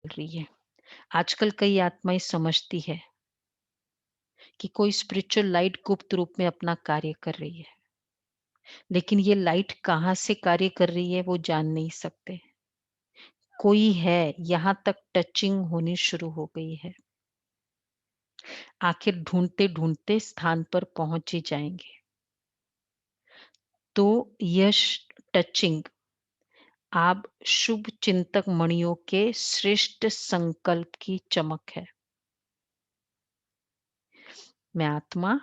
रही है। आजकल कई आत्माएँ समझती है कि कोई स्पिरिचुअल लाइट गुप्त रूप में अपना कार्य कर रही है। लेकिन ये लाइट कहाँ से कार्य कर रही है वो जान नहीं सकते। कोई है, यहाँ तक टचिंग होनी शुरू हो गई है। आखिर ढूँढते-ढूँढते स्थान पर पहुँच ही जाएँगे। तो यश टचिंग आप शुभ चिंतक मणियों के श्रेष्ठ संकल्प की चमक है। मैं आत्मा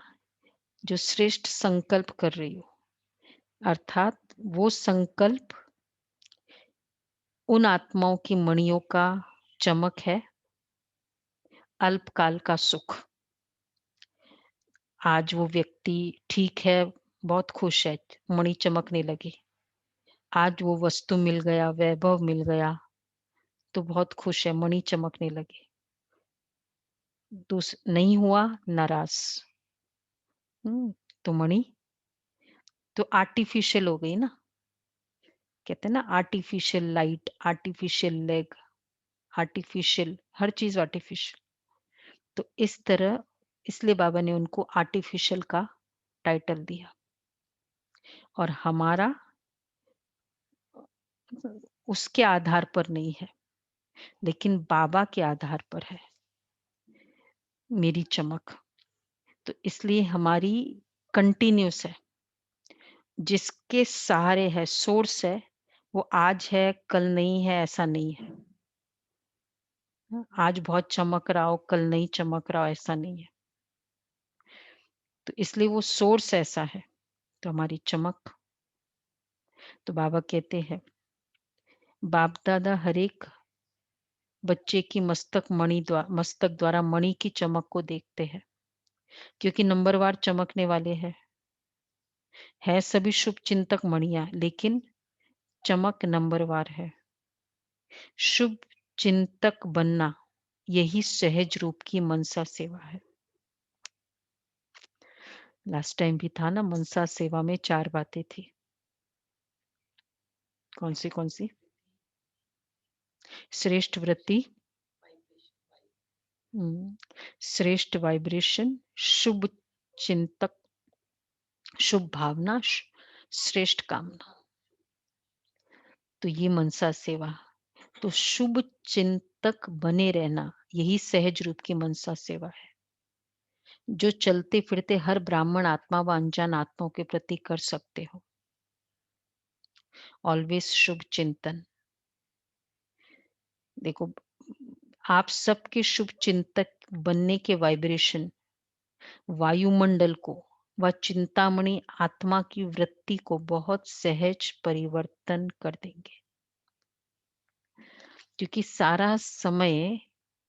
जो श्रेष्ठ संकल्प कर रही हूँ, अर्थात वो संकल्प उन आत्माओं की मणियों का चमक है, अल्पकाल का सुख। आज वो व्यक्ति ठीक है, बहुत खुश है, मणि चमकने लगी। आज वो वस्तु मिल गया, वैभव मिल गया, तो बहुत खुश है, मणि चमकने लगी। नहीं हुआ, नाराज़। तो मणि तो आर्टिफिशियल हो गई ना। कहते हैं ना artificial light, artificial leg, artificial हर चीज़ आर्टिफिशियल। तो इस तरह इसलिए बाबा ने उनको आर्टिफिशियल का टाइटल दिया और हमारा उसके आधार पर नहीं है, लेकिन बाबा के आधार पर है मेरी चमक। तो इसलिए हमारी कंटिन्यूअस है। जिसके सहारे है, सोर्स है, वो आज है, कल नहीं है, ऐसा नहीं है। आज बहुत चमक रहा हो, कल नहीं चमक रहा हो, ऐसा नहीं है। तो इसलिए वो सोर्स ऐसा है, तो हमारी चमक। तो बाबा कहते हैं, बाप दादा हर एक बच्चे की मस्तक द्वारा मणि की चमक को देखते हैं, क्योंकि नंबरवार चमकने वाले हैं। है सभी शुभ चिंतक मणियां, लेकिन चमक नंबरवार है। शुभ चिंतक बनना यही सहज रूप की मनसा सेवा है। लास्ट टाइम भी था ना, मनसा सेवा में 4 बातें थी। कौन सी? श्रेष्ठ वृत्ति, श्रेष्ठ वाइब्रेशन, शुभ चिंतक, शुभ भावना, श्रेष्ठ कामना। तो ये मनसा सेवा। तो शुभ चिंतक बने रहना यही सहज रूप की मनसा सेवा है, जो चलते फिरते हर ब्राह्मण आत्मा व अनजान आत्माओं के प्रति कर सकते हो। ऑलवेज शुभ चिंतन। देखो, आप सबके शुभ चिंतक बनने के वाइब्रेशन वायुमंडल को व चिंतामणि आत्मा की वृत्ति को बहुत सहज परिवर्तन कर देंगे, क्योंकि सारा समय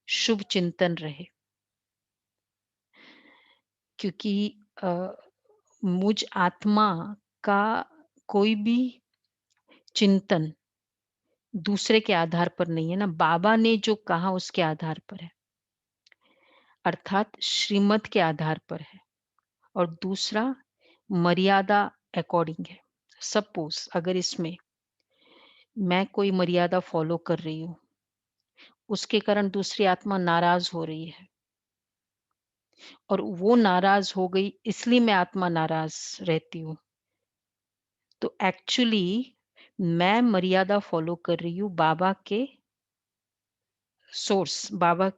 शुभ चिंतन रहे। क्योंकि मुझ आत्मा का कोई भी चिंतन दूसरे के आधार पर नहीं है ना, बाबा ने जो कहा उसके आधार पर है, अर्थात श्रीमत के आधार पर है। और दूसरा मर्यादा अकॉर्डिंग है। सपोज अगर इसमें मैं कोई मर्यादा फॉलो कर रही हूँ, उसके कारण दूसरी आत्मा नाराज हो रही है और वो नाराज हो गई इसलिए मैं आत्मा नाराज रहती हूँ, तो एक्चुअली मैं मर्यादा फॉलो कर रही हूँ बाबा के सोर्स, बाबा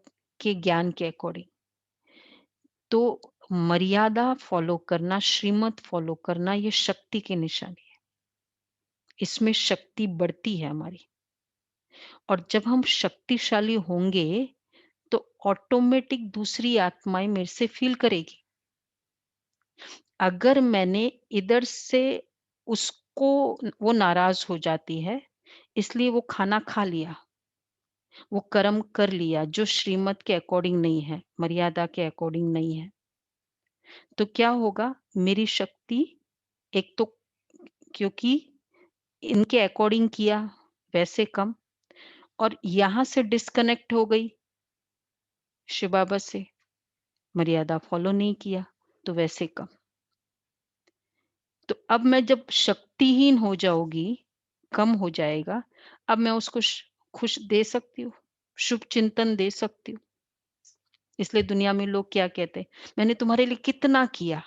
के ज्ञान के अकॉर्डिंग। तो मर्यादा फॉलो करना, श्रीमत फॉलो करना, ये शक्ति की निशानी है। इसमें शक्ति बढ़ती है हमारी। और जब हम शक्तिशाली होंगे तो ऑटोमेटिक दूसरी आत्माएं मेरे से फील करेगी। अगर मैंने इधर से उसको, वो नाराज हो जाती है इसलिए वो खाना खा लिया, वो कर्म कर लिया जो श्रीमत के अकॉर्डिंग नहीं है, मर्यादा के अकॉर्डिंग नहीं है, तो क्या होगा? मेरी शक्ति एक तो, क्योंकि इनके अकॉर्डिंग किया वैसे कम, और यहां से डिस्कनेक्ट हो गई शिव बाबा से, मर्यादा फॉलो नहीं किया तो वैसे कम। तो अब मैं जब शक्तिहीन हो जाऊंगी, कम हो जाएगा, अब मैं उसको खुश दे सकती हूँ, शुभ चिंतन दे सकती हूँ। इसलिए दुनिया में लोग क्या कहते हैं, मैंने तुम्हारे लिए कितना किया।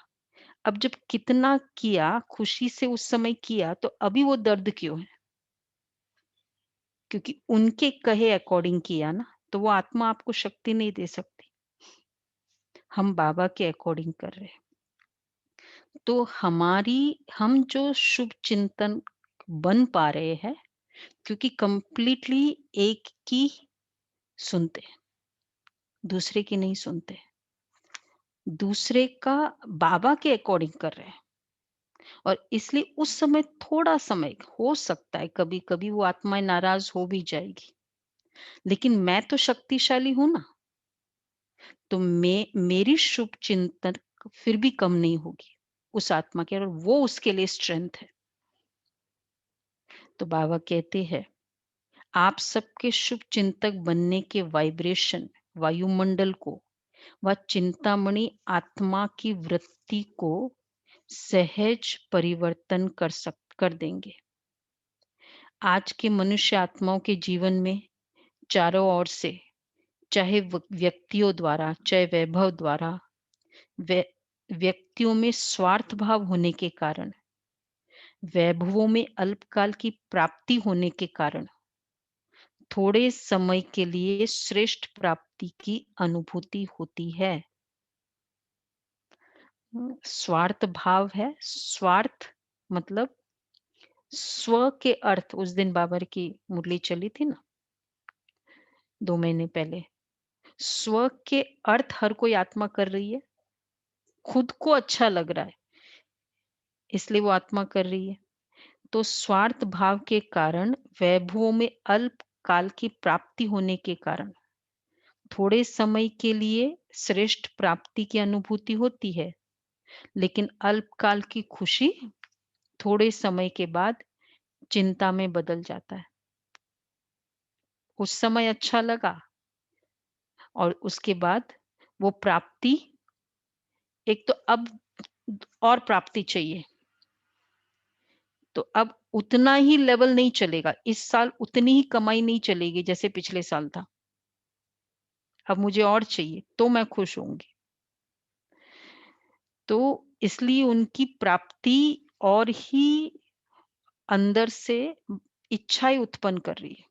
अब जब कितना किया, खुशी से उस समय किया, तो अभी वो दर्द क्यों है? क्योंकि उनके कहे अकॉर्डिंग किया ना, तो वो आत्मा आपको शक्ति नहीं दे सकती। हम बाबा के अकॉर्डिंग कर रहे हैं। तो हम जो शुभ चिंतन बन पा रहे हैं, क्योंकि कंप्लीटली एक की सुनते हैं, दूसरे की नहीं सुनते। दूसरे का बाबा के अकॉर्डिंग कर रहे हैं, और इसलिए उस समय थोड़ा समय हो सकता है, कभी-कभी वो आत्माएँ नाराज़ हो भी जाएगी। लेकिन मैं तो शक्तिशाली हूँ ना, तो मेरी शुभ चिंतन फिर भी कम नहीं होगी उस आत्मा के, और वो उसके लिए स्ट्रेंथ है। तो बाबा कहते हैं, आप सबके शुभ चिंतक बनने के वाइब्रेशन वायुमंडल को व चिंतामणि आत्मा की वृत्ति को सहज परिवर्तन कर देंगे। आज के मनुष्य आत्माओं के जीवन में चारों ओर से, चाहे व्यक्तियों द्वारा, चाहे वैभव द्वारा, व्यक्तियों में स्वार्थ भाव होने के कारण, वैभवों में अल्पकाल की प्राप्ति होने के कारण, थोड़े समय के लिए श्रेष्ठ प्राप्ति की अनुभूति होती है। स्वार्थ भाव है। स्वार्थ मतलब स्व के अर्थ, उस दिन बाबर की मुरली चली थी ना 2 महीने पहले। स्व के अर्थ हर कोई आत्मा कर रही है। खुद को अच्छा लग रहा है, इसलिए वो आत्मा कर रही है। तो स्वार्थ भाव के कारण, वैभवों में अल्प काल की प्राप्ति होने के कारण, थोड़े समय के लिए श्रेष्ठ प्राप्ति की अनुभूति होती है, लेकिन अल्पकाल की खुशी थोड़े समय के बाद चिंता में बदल जाता है। उस समय अच्छा लगा, और उसके बाद वो प्राप्ति, एक तो अब और प्राप्ति चाहिए, तो अब उतना ही लेवल नहीं चलेगा। इस साल उतनी ही कमाई नहीं चलेगी जैसे पिछले साल था। अब मुझे और चाहिए, तो मैं खुश होंगी। तो इसलिए उनकी प्राप्ति और ही अंदर से इच्छाएँ उत्पन्न कर रही है।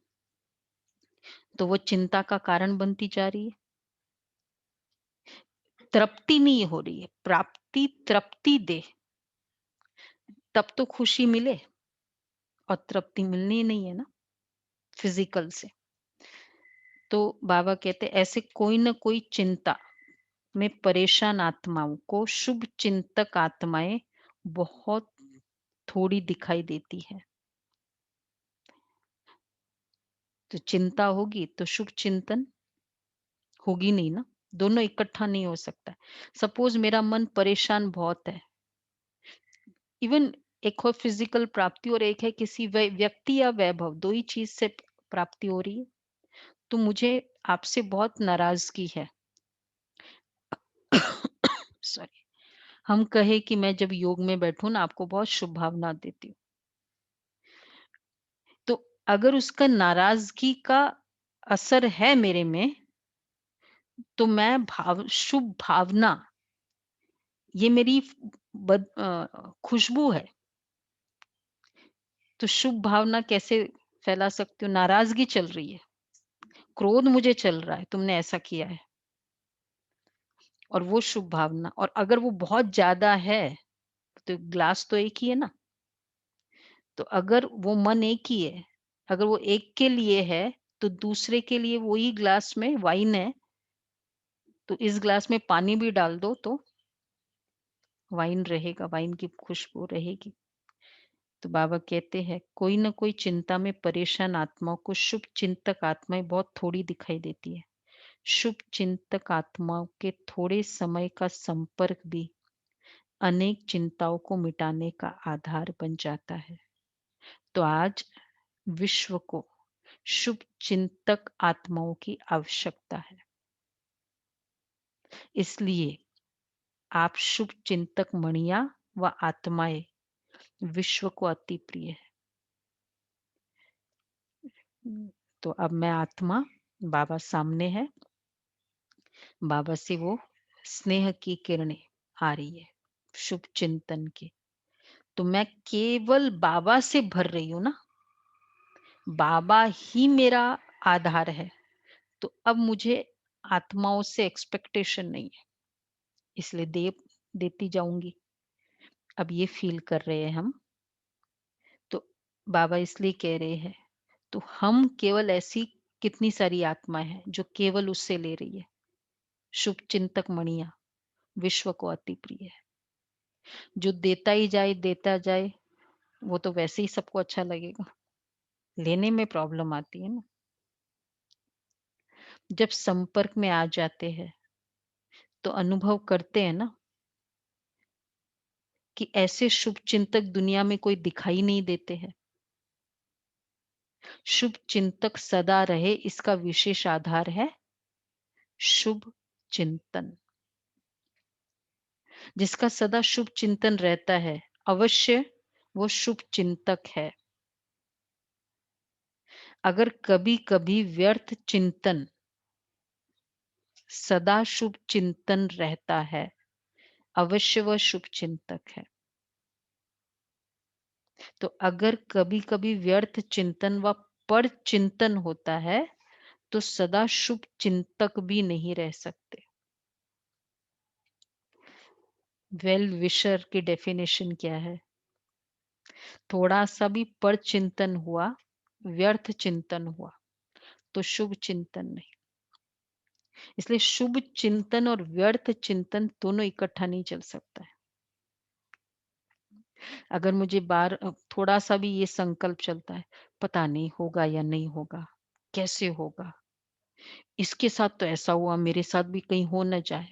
तो वो चिंता का कारण बनती जा रही है। तृप्ति नहीं हो रही है, प्राप्ति तृप्ति दे, तब तो खुशी मिले, और तृप्ति मिलनी ही नहीं है ना फिज़िकल से। तो बाबा कहते हैं, ऐसे कोई न कोई चिंता में परेशान आत्माओं को शुभ चिंतक आत्माएँ बहुत थोड़ी दिखाई देती है। तो चिंता होगी तो शुभ चिंतन होगी नहीं ना, दोनों इकट्ठा नहीं हो सकता। सपोज़ मेरा मन परेशान बहुत है, इवन एक हो फिज़िकल प्राप्ति और एक है किसी व्यक्ति या वैभव, 2 ही चीज़ से प्राप्ति हो रही है, तो मुझे आपसे बहुत नाराज़गी है। सॉरी। हम कहें कि मैं जब योग में बैठूँ ना, आपको बहुत शुभ भावना देती हूँ। तो अगर उसका नाराज़गी का असर है मेरे में, तो मैं शुभ भावना, ये मेरी खुशबू है। तो शुभ भावना कैसे फैला सकती हूँ? नाराज़गी चल रही है, क्रोध मुझे चल रहा है, तुमने ऐसा किया है, और वो शुभ भावना, और अगर वो बहुत ज़्यादा है, तो ग्लास तो एक ही है ना। तो अगर वो मन एक ही है, अगर वो एक के लिए है, तो दूसरे के लिए वही ग्लास में वाइन है, तो इस ग्लास में पानी भी डाल दो तो वाइन रहेगा, वाइन की खुशबू रहेगी। तो बाबा कहते हैं, कोई न कोई चिंता में परेशान आत्माओं को शुभ चिंतक आत्माएं बहुत थोड़ी दिखाई देती है। शुभ चिंतक आत्माओं के थोड़े समय का संपर्क भी अनेक चिंताओं को मिटाने का आधार बन जाता है। तो आज विश्व को शुभ चिंतक आत्माओं की आवश्यकता है। इसलिए आप शुभ चिंतक मणिया व आत्माएं विश्व को अति प्रिय है। तो अब मैं आत्मा बाबा सामने है, बाबा से वो स्नेह की किरणें आ रही है, शुभ चिंतन की। तो मैं केवल बाबा से भर रही हूँ ना, बाबा ही मेरा आधार है। तो अब मुझे आत्माओं से एक्सपेक्टेशन नहीं है, इसलिए देती जाऊंगी। अब ये फील कर रहे हैं हम, तो बाबा इसलिए कह रहे हैं, तो हम केवल ऐसी कितनी सारी आत्माएं हैं जो केवल उससे ले रही है। शुभ चिंतक मणिया विश्व को अति प्रिय है। जो देता जाए, वो तो वैसे ही सबको अच्छा लगेगा, लेने में प्रॉब्लम आती है ना। जब संपर्क में आ जाते हैं तो अनुभव करते हैं ना कि ऐसे शुभ चिंतक दुनिया में कोई दिखाई नहीं देते हैं। शुभ चिंतक सदा रहे, इसका विशेष आधार है शुभ चिंतन। जिसका सदा शुभ चिंतन रहता है, अवश्य वो शुभ चिंतक है। अगर कभी कभी व्यर्थ चिंतन, सदा शुभ चिंतन रहता है, अवश्य वह शुभ चिंतक है। तो अगर कभी कभी व्यर्थ चिंतन व पर चिंतन होता है, तो सदा शुभ चिंतक भी नहीं रह सकते। वेल विशर की डेफिनेशन क्या है? थोड़ा सा भी पर चिंतन हुआ, व्यर्थ चिंतन हुआ, तो शुभ चिंतन नहीं। इसलिए शुभ चिंतन और व्यर्थ चिंतन दोनों इकट्ठा नहीं चल सकता है। अगर मुझे थोड़ा सा भी ये संकल्प चलता है, पता नहीं होगा या नहीं होगा, कैसे होगा, इसके साथ तो ऐसा हुआ, मेरे साथ भी कहीं हो न जाए,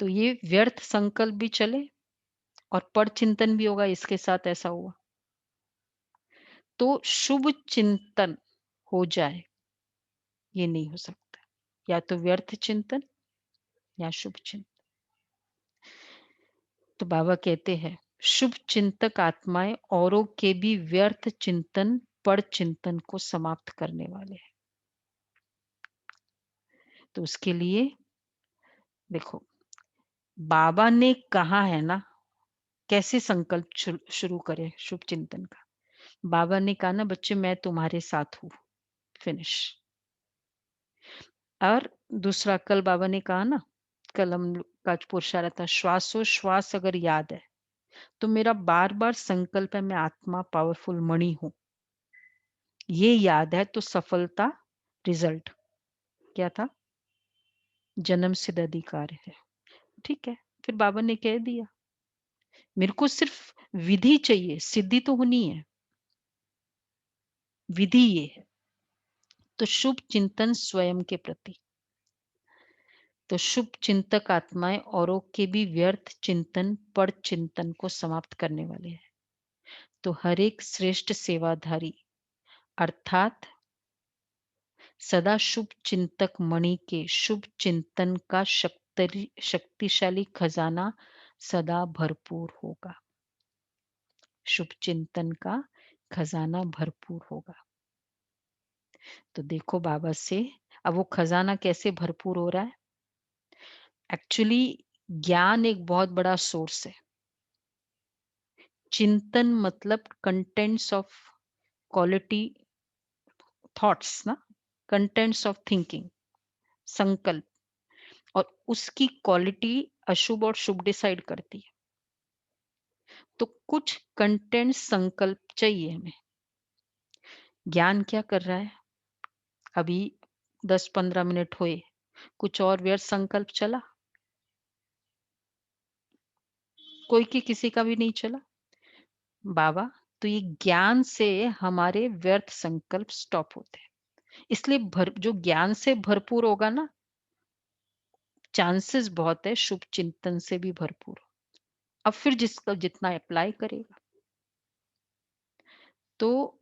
तो ये व्यर्थ संकल्प भी चले और पर चिंतन भी होगा, इसके साथ ऐसा हुआ, तो शुभ चिंतन हो जाए, ये नहीं हो सकता। या तो व्यर्थ चिंतन या शुभ चिंतन। तो बाबा कहते हैं, शुभ चिंतक आत्माएं औरों के भी व्यर्थ चिंतन पर चिंतन को समाप्त करने वाले हैं। तो उसके लिए देखो, बाबा ने कहा है ना, कैसे संकल्प शुरू करें शुभ चिंतन का। बाबा ने कहा ना, बच्चे मैं तुम्हारे साथ हूँ, फिनिश। और दूसरा, कल बाबा ने कहा ना, कल हम का पुरुषार्थ था, श्वासोश्वास अगर याद है तो मेरा बार बार संकल्प है, मैं आत्मा पावरफुल मणि हूं, ये याद है तो सफलता, रिजल्ट क्या था? जन्म सिद्ध अधिकार है। ठीक है, फिर बाबा ने कह दिया, मेरे को सिर्फ विधि चाहिए, सिद्धि तो होनी है, विधि ये है। तो शुभ चिंतन स्वयं के प्रति, तो शुभ चिंतक आत्माएं औरों के भी व्यर्थ चिंतन पर चिंतन को समाप्त करने वाले हैं। तो हर एक श्रेष्ठ सेवाधारी अर्थात सदा शुभ चिंतक मणि के शुभ चिंतन का शक्तिशाली खजाना सदा भरपूर होगा। शुभ चिंतन का खजाना भरपूर होगा। तो देखो बाबा से अब वो खजाना कैसे भरपूर हो रहा है। एक्चुअली ज्ञान एक बहुत बड़ा सोर्स है। चिंतन मतलब कंटेंट्स ऑफ क्वालिटी थॉट्स ना, कंटेंट्स ऑफ थिंकिंग, संकल्प, और उसकी क्वालिटी अशुभ और शुभ डिसाइड करती है। तो कुछ कंटेंट संकल्प चाहिए हमें। ज्ञान क्या कर रहा है, अभी 10-15 मिनट हुए, कुछ और व्यर्थ संकल्प चला, कोई की किसी का भी नहीं चला बाबा। तो ये ज्ञान से हमारे व्यर्थ संकल्प स्टॉप होते हैं। इसलिए जो ज्ञान से भरपूर होगा ना, चांसेस बहुत है शुभ चिंतन से भी भरपूर। अब फिर जिसका जितना अप्लाई करेगा, तो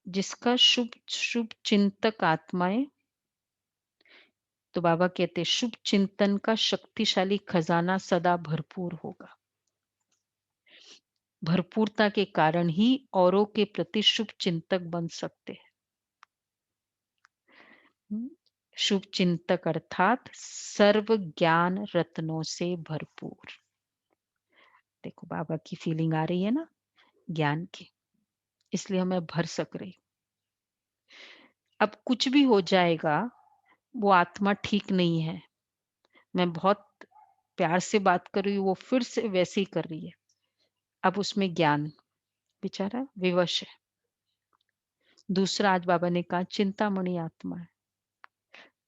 जिसका शुभ शुभ चिंतक आत्माएं, तो बाबा कहते हैं शुभ चिंतन का शक्तिशाली खजाना सदा भरपूर होगा। भरपूरता के कारण ही औरों के प्रति शुभ चिंतक बन सकते हैं। हुँ, शुभ चिंतक अर्थात सर्व ज्ञान रत्नों से भरपूर। देखो बाबा की फीलिंग आ रही है ना ज्ञान की, इसलिए मैं भर सक रही। अब कुछ भी हो जाएगा, वो आत्मा ठीक नहीं है। मैं बहुत प्यार से बात कर रही हूँ, वो फिर से वैसे ही कर रही है। अब उसमें ज्ञान बेचारा विवश है। दूसरा आज बाबा ने कहा चिंतामणि आत्मा है,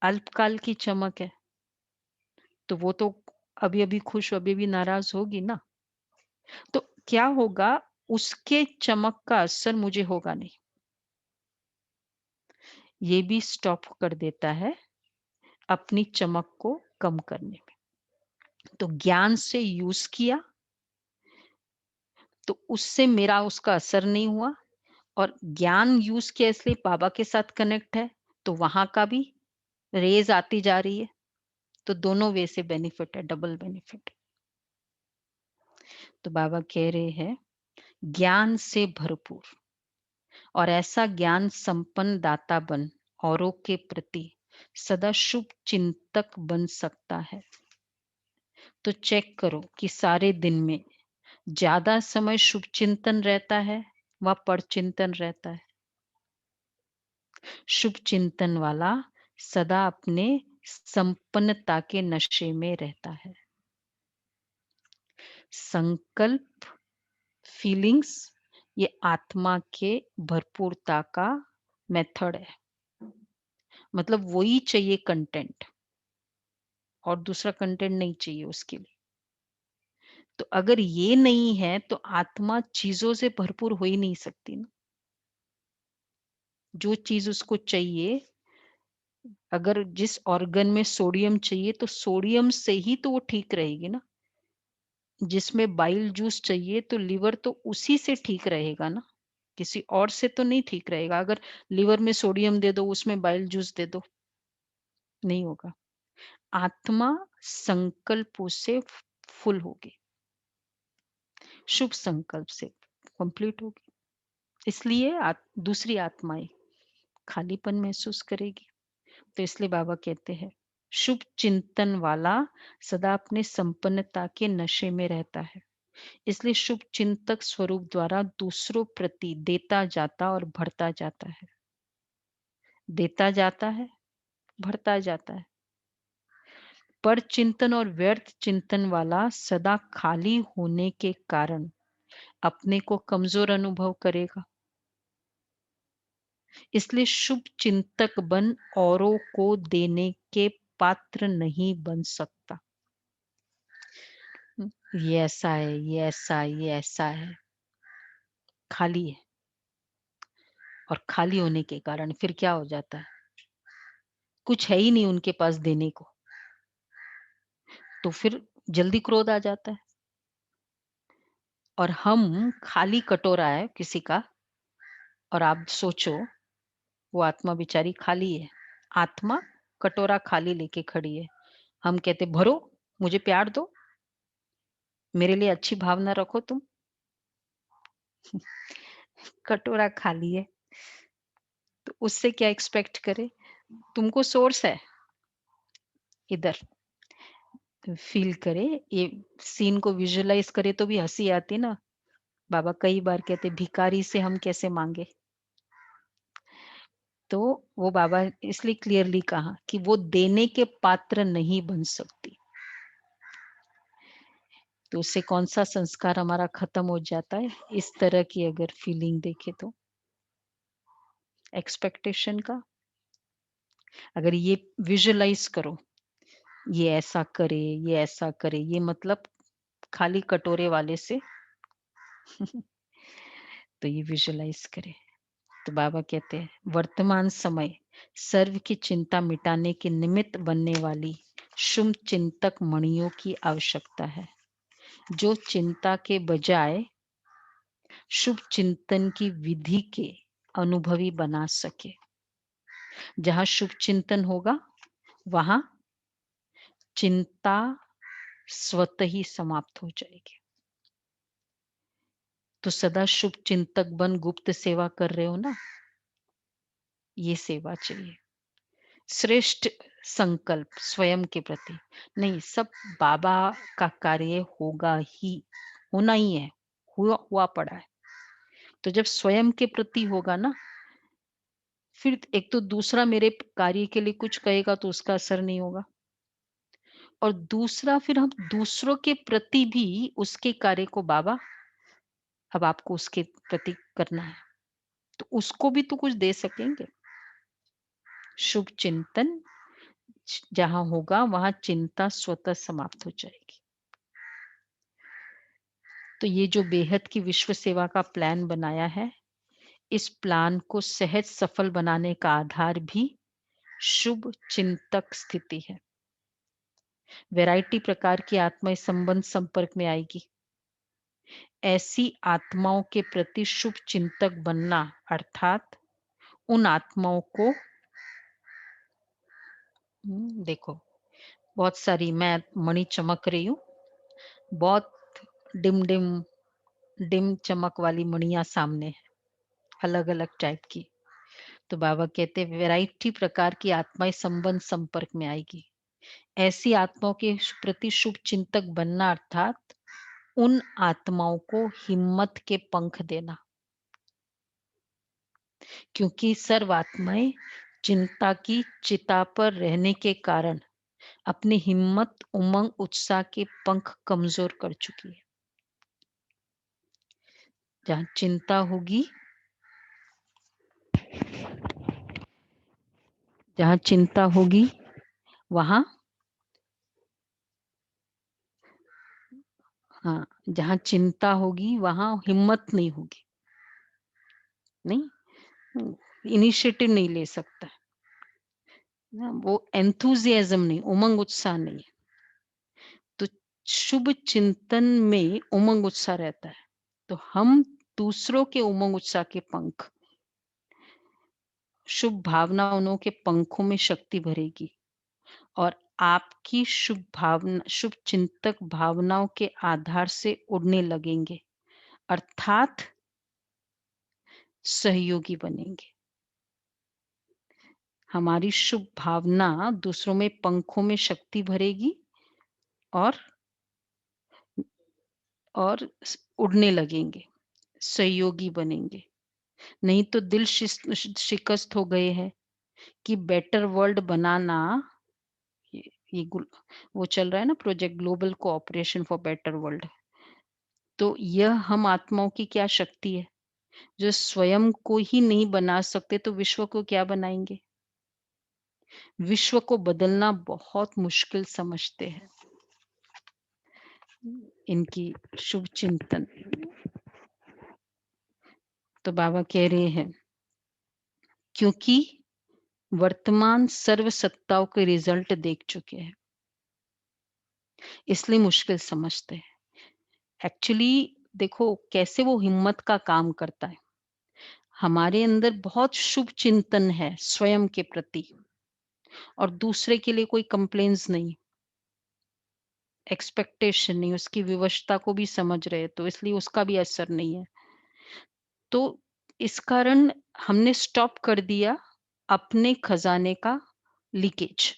अल्पकाल की चमक है, तो वो तो अभी-अभी खुश, अभी-अभी नाराज़ होगी ना। तो क्या होगा उसके चमक का असर मुझे होगा नहीं। ये भी स्टॉप कर देता है अपनी चमक को कम करने में। तो ज्ञान से यूज़ किया, तो उससे मेरा उसका असर नहीं हुआ और ज्ञान यूज़ किया इसलिए बाबा के साथ कनेक्ट है, तो वहाँ का भी रेज़ आती जा रही है। तो दोनों वे से बेनिफिट है, डबल बेनिफिट। तो बाबा कह रहे हैं ज्ञान से भरपूर और ऐसा ज्ञान संपन्न दाता बन औरों के प्रति सदा शुभ चिंतक बन सकता है। तो चेक करो कि सारे दिन में ज्यादा समय शुभ चिंतन रहता है व पर चिंतन रहता है। शुभ चिंतन वाला सदा अपने संपन्नता के नशे में रहता है। संकल्प फीलिंग्स ये आत्मा के भरपूरता का मेथड है। मतलब वही चाहिए कंटेंट और दूसरा कंटेंट नहीं चाहिए उसके लिए। तो अगर ये नहीं है तो आत्मा चीजों से भरपूर हो ही नहीं सकती ना। जो चीज उसको चाहिए, अगर जिस ऑर्गन में सोडियम चाहिए तो सोडियम से ही तो वो ठीक रहेगी ना। जिसमें बाइल जूस चाहिए तो लिवर तो उसी से ठीक रहेगा ना, किसी और से तो नहीं ठीक रहेगा। अगर लिवर में सोडियम दे दो, उसमें बाइल जूस दे दो, नहीं होगा। आत्मा संकल्पों से फुल होगी, शुभ संकल्प से कंप्लीट होगी। इसलिए दूसरी आत्माएं खालीपन महसूस करेगी। तो इसलिए बाबा कहते हैं शुभ चिंतन वाला सदा अपने संपन्नता के नशे में रहता है। इसलिए शुभ चिंतक स्वरूप द्वारा दूसरों प्रति देता जाता और भरता जाता है, देता जाता है, भरता जाता है। पर चिंतन और व्यर्थ चिंतन वाला सदा खाली होने के कारण अपने को कमजोर अनुभव करेगा। इसलिए शुभ चिंतक बन औरों को देने के पात्र नहीं बन सकता। ये ऐसा है, ये ऐसा, ये ऐसा है, खाली है। और खाली होने के कारण फिर क्या हो जाता है, कुछ है ही नहीं उनके पास देने को, तो फिर जल्दी क्रोध आ जाता है। और हम खाली कटोरा है किसी का, और आप सोचो वो आत्मा बेचारी खाली है, आत्मा कटोरा खाली लेके खड़ी है। हम कहते भरो, मुझे प्यार दो, मेरे लिए अच्छी भावना रखो तुम। कटोरा खाली है, तो उससे क्या एक्सपेक्ट करे। तुमको सोर्स है, इधर फील करे, ये सीन को विजुअलाइज करे तो भी हंसी आती ना। बाबा कई बार कहते भिखारी से हम कैसे मांगे। तो वो बाबा इसलिए क्लियरली कहा कि वो देने के पात्र नहीं बन सकती। तो उससे कौन सा संस्कार हमारा खत्म हो जाता है, इस तरह की अगर फीलिंग देखे तो एक्सपेक्टेशन का। अगर ये विजुअलाइज करो, ये ऐसा करे, ये ऐसा करे, ये मतलब खाली कटोरे वाले से तो ये विजुअलाइज करें। तो बाबा कहते हैं वर्तमान समय सर्व की चिंता मिटाने के निमित्त बनने वाली शुभ चिंतक मणियों की आवश्यकता है, जो चिंता के बजाय शुभ चिंतन की विधि के अनुभवी बना सके। जहां शुभ चिंतन होगा वहां चिंता स्वतः ही समाप्त हो जाएगी। तो सदा शुभ चिंतक बन गुप्त सेवा कर रहे हो ना, ये सेवा चाहिए। श्रेष्ठ संकल्प स्वयं के प्रति, नहीं सब बाबा का कार्य होगा ही, होना ही है, हुआ हुआ पड़ा है। तो जब स्वयं के प्रति होगा ना, फिर एक तो दूसरा मेरे कार्य के लिए कुछ कहेगा तो उसका असर नहीं होगा, और दूसरा फिर हम दूसरों के प्रति भी उसके कार्य को बाबा, अब आपको उसके प्रति करना है, तो उसको भी तो कुछ दे सकेंगे। शुभ चिंतन जहाँ होगा वहां चिंता स्वतः समाप्त हो जाएगी। तो ये जो बेहद की विश्व सेवा का प्लान बनाया है, इस प्लान को सहज सफल बनाने का आधार भी शुभ चिंतक स्थिति है। वैरायटी प्रकार की आत्माएं संबंध संपर्क में आएगी। ऐसी आत्माओं के प्रति शुभ चिंतक बनना अर्थात उन आत्माओं को देखो, बहुत सारी मैं मणि चमक रही हूँ, बहुत डिम डिम डिम चमक वाली मणियां सामने है, अलग अलग टाइप की। तो बाबा कहते हैं वैरायटी प्रकार की आत्माएं संबंध संपर्क में आएगी। ऐसी आत्माओं के प्रति शुभ चिंतक बनना अर्थात उन आत्माओं को हिम्मत के पंख देना, क्योंकि सर्व आत्माएं चिंता की चिता पर रहने के कारण अपनी हिम्मत उमंग उत्साह के पंख कमजोर कर चुकी है। जहां चिंता होगी, जहां चिंता होगी वहां, हाँ, जहां चिंता होगी वहां हिम्मत नहीं होगी, नहीं इनिशिएटिव नहीं ले सकता ना, वो एंथुजियाज्म नहीं, उमंग उत्साह नहीं। तो शुभ चिंतन में उमंग उत्साह रहता है, तो हम दूसरों के उमंग उत्साह के पंख, शुभ भावना उन्हों के पंखों में शक्ति भरेगी, और आपकी शुभ भावना, शुभ चिंतक भावनाओं के आधार से उड़ने लगेंगे, अर्थात सहयोगी बनेंगे। हमारी शुभ भावना दूसरों में पंखों में शक्ति भरेगी और उड़ने लगेंगे, सहयोगी बनेंगे। नहीं तो दिल शिकस्त हो गए हैं कि बेटर वर्ल्ड बनाना, ये, ये वो चल रहा है ना project global cooperation for better world. तो यह हम आत्माओं की क्या शक्ति है, जो स्वयं को ही नहीं बना सकते तो विश्व को क्या बनाएंगे। विश्व को बदलना बहुत मुश्किल समझते हैं इनकी शुभ चिंतन। तो बाबा कह रहे हैं क्योंकि वर्तमान सर्व सत्ताओं के रिजल्ट देख चुके हैं, इसलिए मुश्किल समझते हैं। एक्चुअली देखो कैसे वो हिम्मत का काम करता है। हमारे अंदर बहुत शुभ चिंतन है स्वयं के प्रति, और दूसरे के लिए कोई कंप्लेन्स नहीं, एक्सपेक्टेशन नहीं, उसकी विवशता को भी समझ रहे, तो इसलिए उसका भी असर नहीं है। तो इस कारण हमने स्टॉप कर दिया अपने खजाने का लीकेज,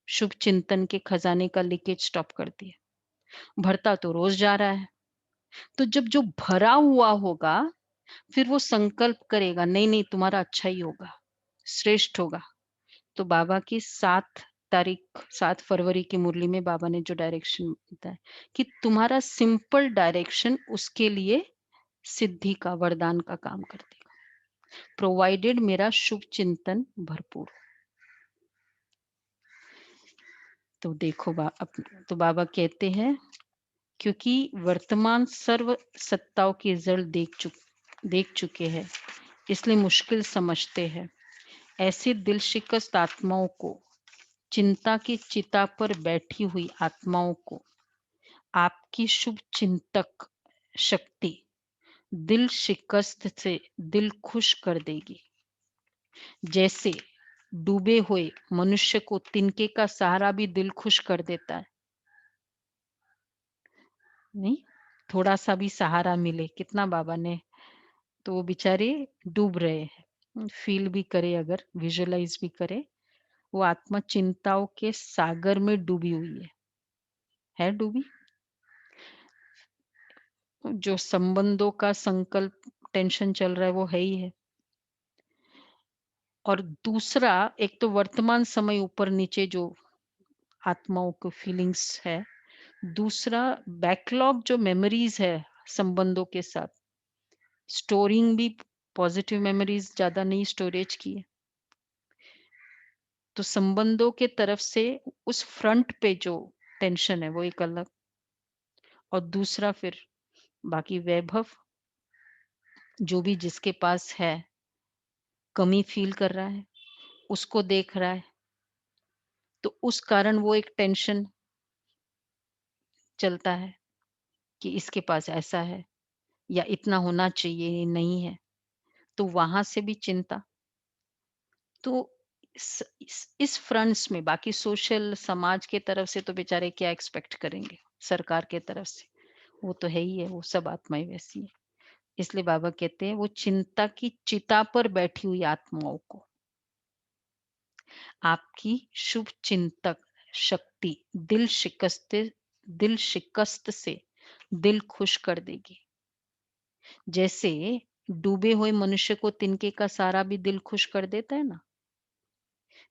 शुभ चिंतन के खजाने का लीकेज स्टॉप कर दिया। भरता तो रोज जा रहा है, तो जब जो भरा हुआ होगा फिर वो संकल्प करेगा नहीं नहीं तुम्हारा अच्छा ही होगा, श्रेष्ठ होगा। तो बाबा की 7 फरवरी की मुरली में बाबा ने जो डायरेक्शन बताया कि तुम्हारा सिंपल डायरेक्शन उसके लिए सिद्धि का वरदान का काम कर देगा, प्रोवाइडेड मेरा शुभ चिंतन भरपूर। तो देखो तो बाबा कहते हैं क्योंकि वर्तमान सर्व सत्ताओं के रिजल्ट देख चुके हैं, इसलिए मुश्किल समझते हैं। ऐसे दिल शिकस्त आत्माओं को, चिंता की चिता पर बैठी हुई आत्माओं को आपकी शुभ चिंतक शक्ति दिल शिकस्त से दिल खुश कर देगी। जैसे डूबे हुए मनुष्य को तिनके का सहारा भी दिल खुश कर देता है, नहीं थोड़ा सा भी सहारा मिले कितना बाबा ने, तो वो बेचारे डूब रहे हैं, फील भी करे, अगर विजुअलाइज भी करे, वो आत्मा चिंताओं के सागर में डूबी हुई है डूबी? जो संबंधों का संकल्प टेंशन चल रहा है वो है ही है। और दूसरा एक तो वर्तमान समय ऊपर-नीचे जो आत्माओं को फीलिंग्स है, दूसरा बैकलॉग जो मेमोरीज़ है संबंधों के साथ, स्टोरिंग भी पॉजिटिव मेमोरीज़ ज़्यादा नहीं स्टोरेज की है। तो संबंधों के तरफ से उस फ्रंट पे जो टेंशन है वो एक अलग, और दूसरा फिर बाकी वैभव जो भी जिसके पास है, कमी फ़ील कर रहा है, उसको देख रहा है, तो उस कारण वो एक टेंशन चलता है कि इसके पास ऐसा है या इतना होना चाहिए, ये नहीं है। तो वहाँ से भी चिंता। तो इस फ्रंट्स में बाकी सोशल समाज के तरफ से तो बेचारे क्या एक्सपेक्ट करेंगे, सरकार के तरफ से, वो तो है ही है, वो सब आत्माएँ वैसी हैं। इसलिए बाबा कहते हैं वो चिंता की चिता पर बैठी हुई आत्माओं को आपकी शुभ चिंतक शक्ति दिल शिकस्त से दिल खुश कर देगी। जैसे डूबे हुए मनुष्य को तिनके का सारा भी दिल खुश कर देता है ना,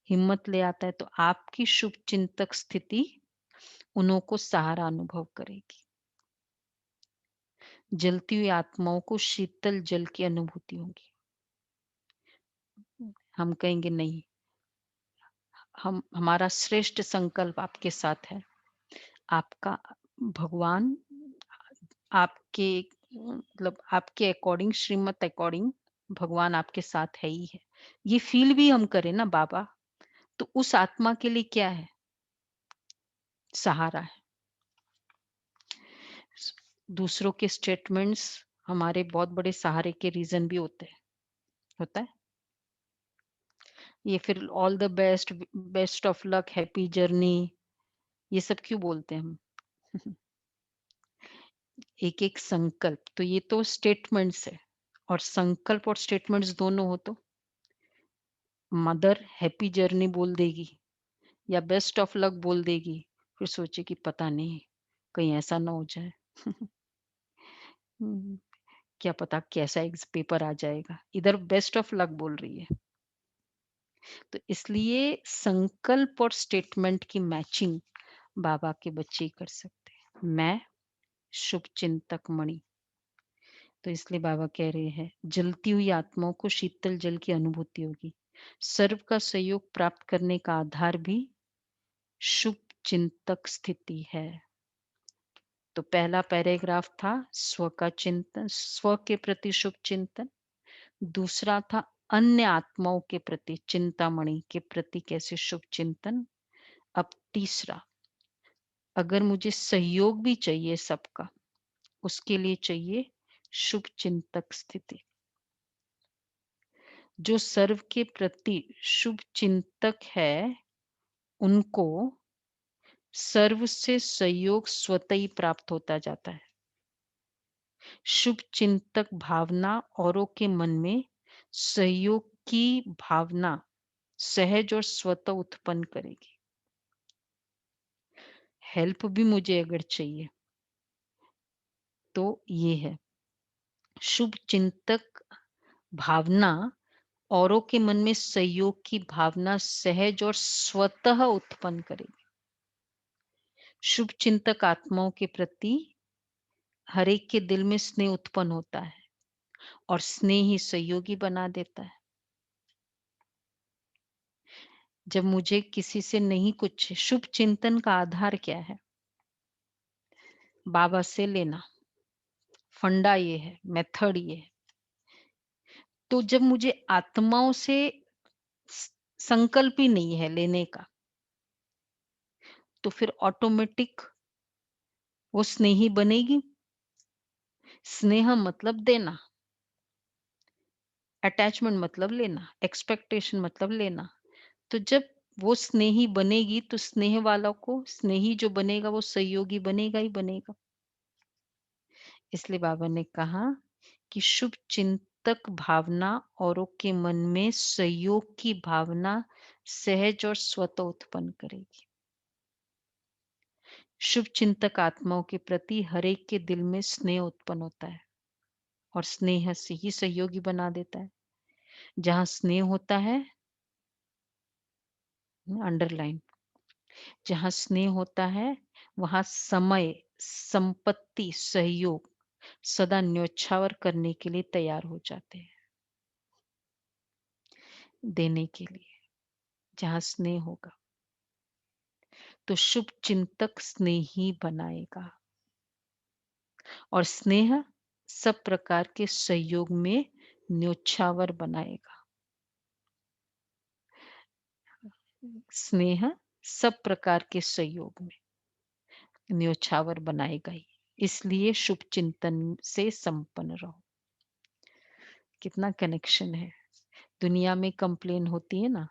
हिम्मत ले आता है, तो आपकी शुभ चिंतक स्थिति उन्हों को सहारा अनुभव करेगी। जलती हुई आत्माओं को शीतल जल की अनुभूति होगी। हम कहेंगे नहीं, हम हमारा श्रेष्ठ संकल्प आपके साथ है। आपका भगवान आपके मतलब आपके अकॉर्डिंग श्रीमत अकॉर्डिंग भगवान आपके साथ है ही है। ये फील भी हम करें ना बाबा, तो उस आत्मा के लिए क्या है? सहारा है। स दूसरों के स्टेटमेंट्स हमारे बहुत बड़े सहारे के रीज़न भी होते हैं, होता है? ये फिर all the best, best of luck, happy journey, ये सब क्यों बोलते हैं हम? एक-एक संकल्प, तो ये तो स्टेटमेंट्स है, और संकल्प और स्टेटमेंट्स दोनों हो तो मदर हैप्पी जर्नी बोल देगी या बेस्ट ऑफ लक बोल देगी, फिर सोचे कि पता नहीं कहीं ऐसा ना हो जाए। हुँ, क्या पता कैसा पेपर आ जाएगा, इधर बेस्ट ऑफ लक बोल रही है। तो इसलिए संकल्प और स्टेटमेंट की मैचिंग बाबा के बच्चे ही कर सकते हैं। मैं शुभ चिंतक मणि, तो इसलिए बाबा कह रहे हैं जलती हुई आत्माओं को शीतल जल की अनुभूति होगी। सर्व का सहयोग प्राप्त करने का आधार भी शुभ चिंतक स्थिति है। तो पहला पैराग्राफ था स्व का चिंतन, स्व के प्रति शुभ चिंतन। दूसरा था अन्य आत्माओं के प्रति, चिंतामणि के प्रति कैसे शुभ चिंतन। अब तीसरा, अगर मुझे सहयोग भी चाहिए सबका, उसके लिए चाहिए शुभ चिंतक स्थिति। जो सर्व के प्रति शुभ चिंतक है, उनको सर्व से सहयोग स्वतः ही प्राप्त होता जाता है। शुभ चिंतक भावना औरों के मन में सहयोग की भावना सहज और स्वतः उत्पन्न करेगी। हेल्प भी मुझे अगर चाहिए तो ये है शुभ चिंतक भावना औरों के मन में सहयोग की भावना सहज और स्वतः उत्पन्न करेगी। शुभ चिंतक आत्माओं के प्रति हर एक के दिल में स्नेह उत्पन्न होता है, और स्नेह ही सहयोगी बना देता है। जब मुझे किसी से नहीं कुछ, शुभ चिंतन का आधार क्या है? बाबा से लेना, फंडा ये है, मेथड ये है। तो जब मुझे आत्माओं से स संकल्प ही नहीं है लेने का, तो फिर ऑटोमेटिक वो स्नेही बनेगी। स्नेह मतलब देना, अटैचमेंट मतलब लेना, एक्सपेक्टेशन मतलब लेना। तो जब वो स्नेही बनेगी, तो स्नेह वालों को स्नेही जो बनेगा वो सहयोगी बनेगा ही बनेगा। इसलिए बाबा ने कहा कि शुभ चिंतक भावना औरों के मन में सहयोग की भावना सहज और स्वतः उत्पन्न करेगी। शुभ चिंतक आत्माओं के प्रति हर एक के दिल में स्नेह उत्पन्न होता है और स्नेह से ही सहयोगी बना देता है। जहाँ स्नेह होता है, अंडरलाइन, जहाँ स्नेह होता है, वहाँ समय, संपत्ति, सहयोग सदा न्योछावर करने के लिए तैयार हो जाते हैं, देने के लिए। जहाँ स्नेह होगा तो शुभ चिंतक स्नेही बनाएगा और स्नेह सब प्रकार के सहयोग में न्योछावर बनाएगा। स्नेह सब प्रकार के सहयोग में न्योछावर बनाएगा ही। इसलिए शुभ चिंतन से संपन्न रहो। कितना कनेक्शन है। दुनिया में कंप्लेन होती है ना,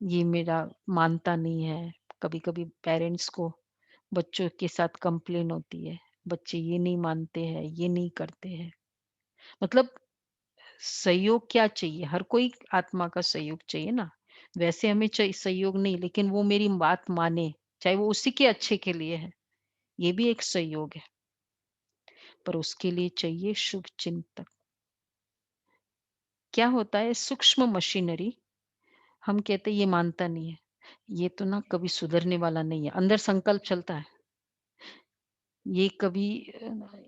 ये मेरा मानता नहीं है। कभी-कभी पेरेंट्स को बच्चों के साथ कंप्लेन होती है, बच्चे ये नहीं मानते हैं, ये नहीं करते हैं। मतलब सहयोग क्या चाहिए? हर कोई आत्मा का सहयोग चाहिए ना। वैसे हमें सहयोग नहीं, लेकिन वो मेरी बात माने, चाहे वो उसी के अच्छे के लिए है, ये भी एक सहयोग है। पर उसके लिए चाहिए शुभ चिंतक। क्या होता है, सूक्ष्म मशीनरी, हम कहते हैं ये मानता नहीं है, ये तो ना कभी सुधरने वाला नहीं है, अंदर संकल्प चलता है, ये कभी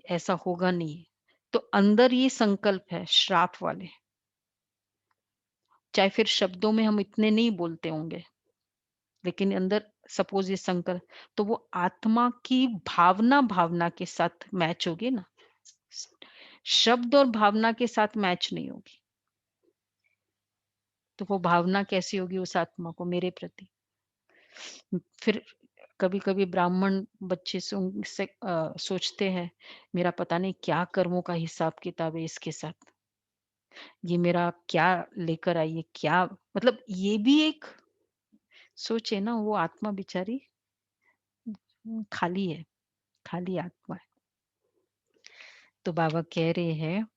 ऐसा होगा नहीं। तो अंदर ये संकल्प है श्राप वाले, चाहे फिर शब्दों में हम इतने नहीं बोलते होंगे, लेकिन अंदर सपोज ये संकल्प, तो वो आत्मा की भावना भावना के साथ मैच होगी ना, शब्द और भावना के साथ मैच नहीं होगी। तो वो भावना कैसी होगी उस आत्मा को मेरे प्रति। फिर कभी-कभी ब्राह्मण बच्चे से उनसे सोचते हैं, मेरा पता नहीं क्या कर्मों का हिसाब-किताब है इसके साथ। ये मेरा क्या लेकर आई है, क्या मतलब ये भी एक सोचे ना, वो आत्मा बेचारी खाली है, खाली आत्मा है। तो बाबा कह रहे हैं,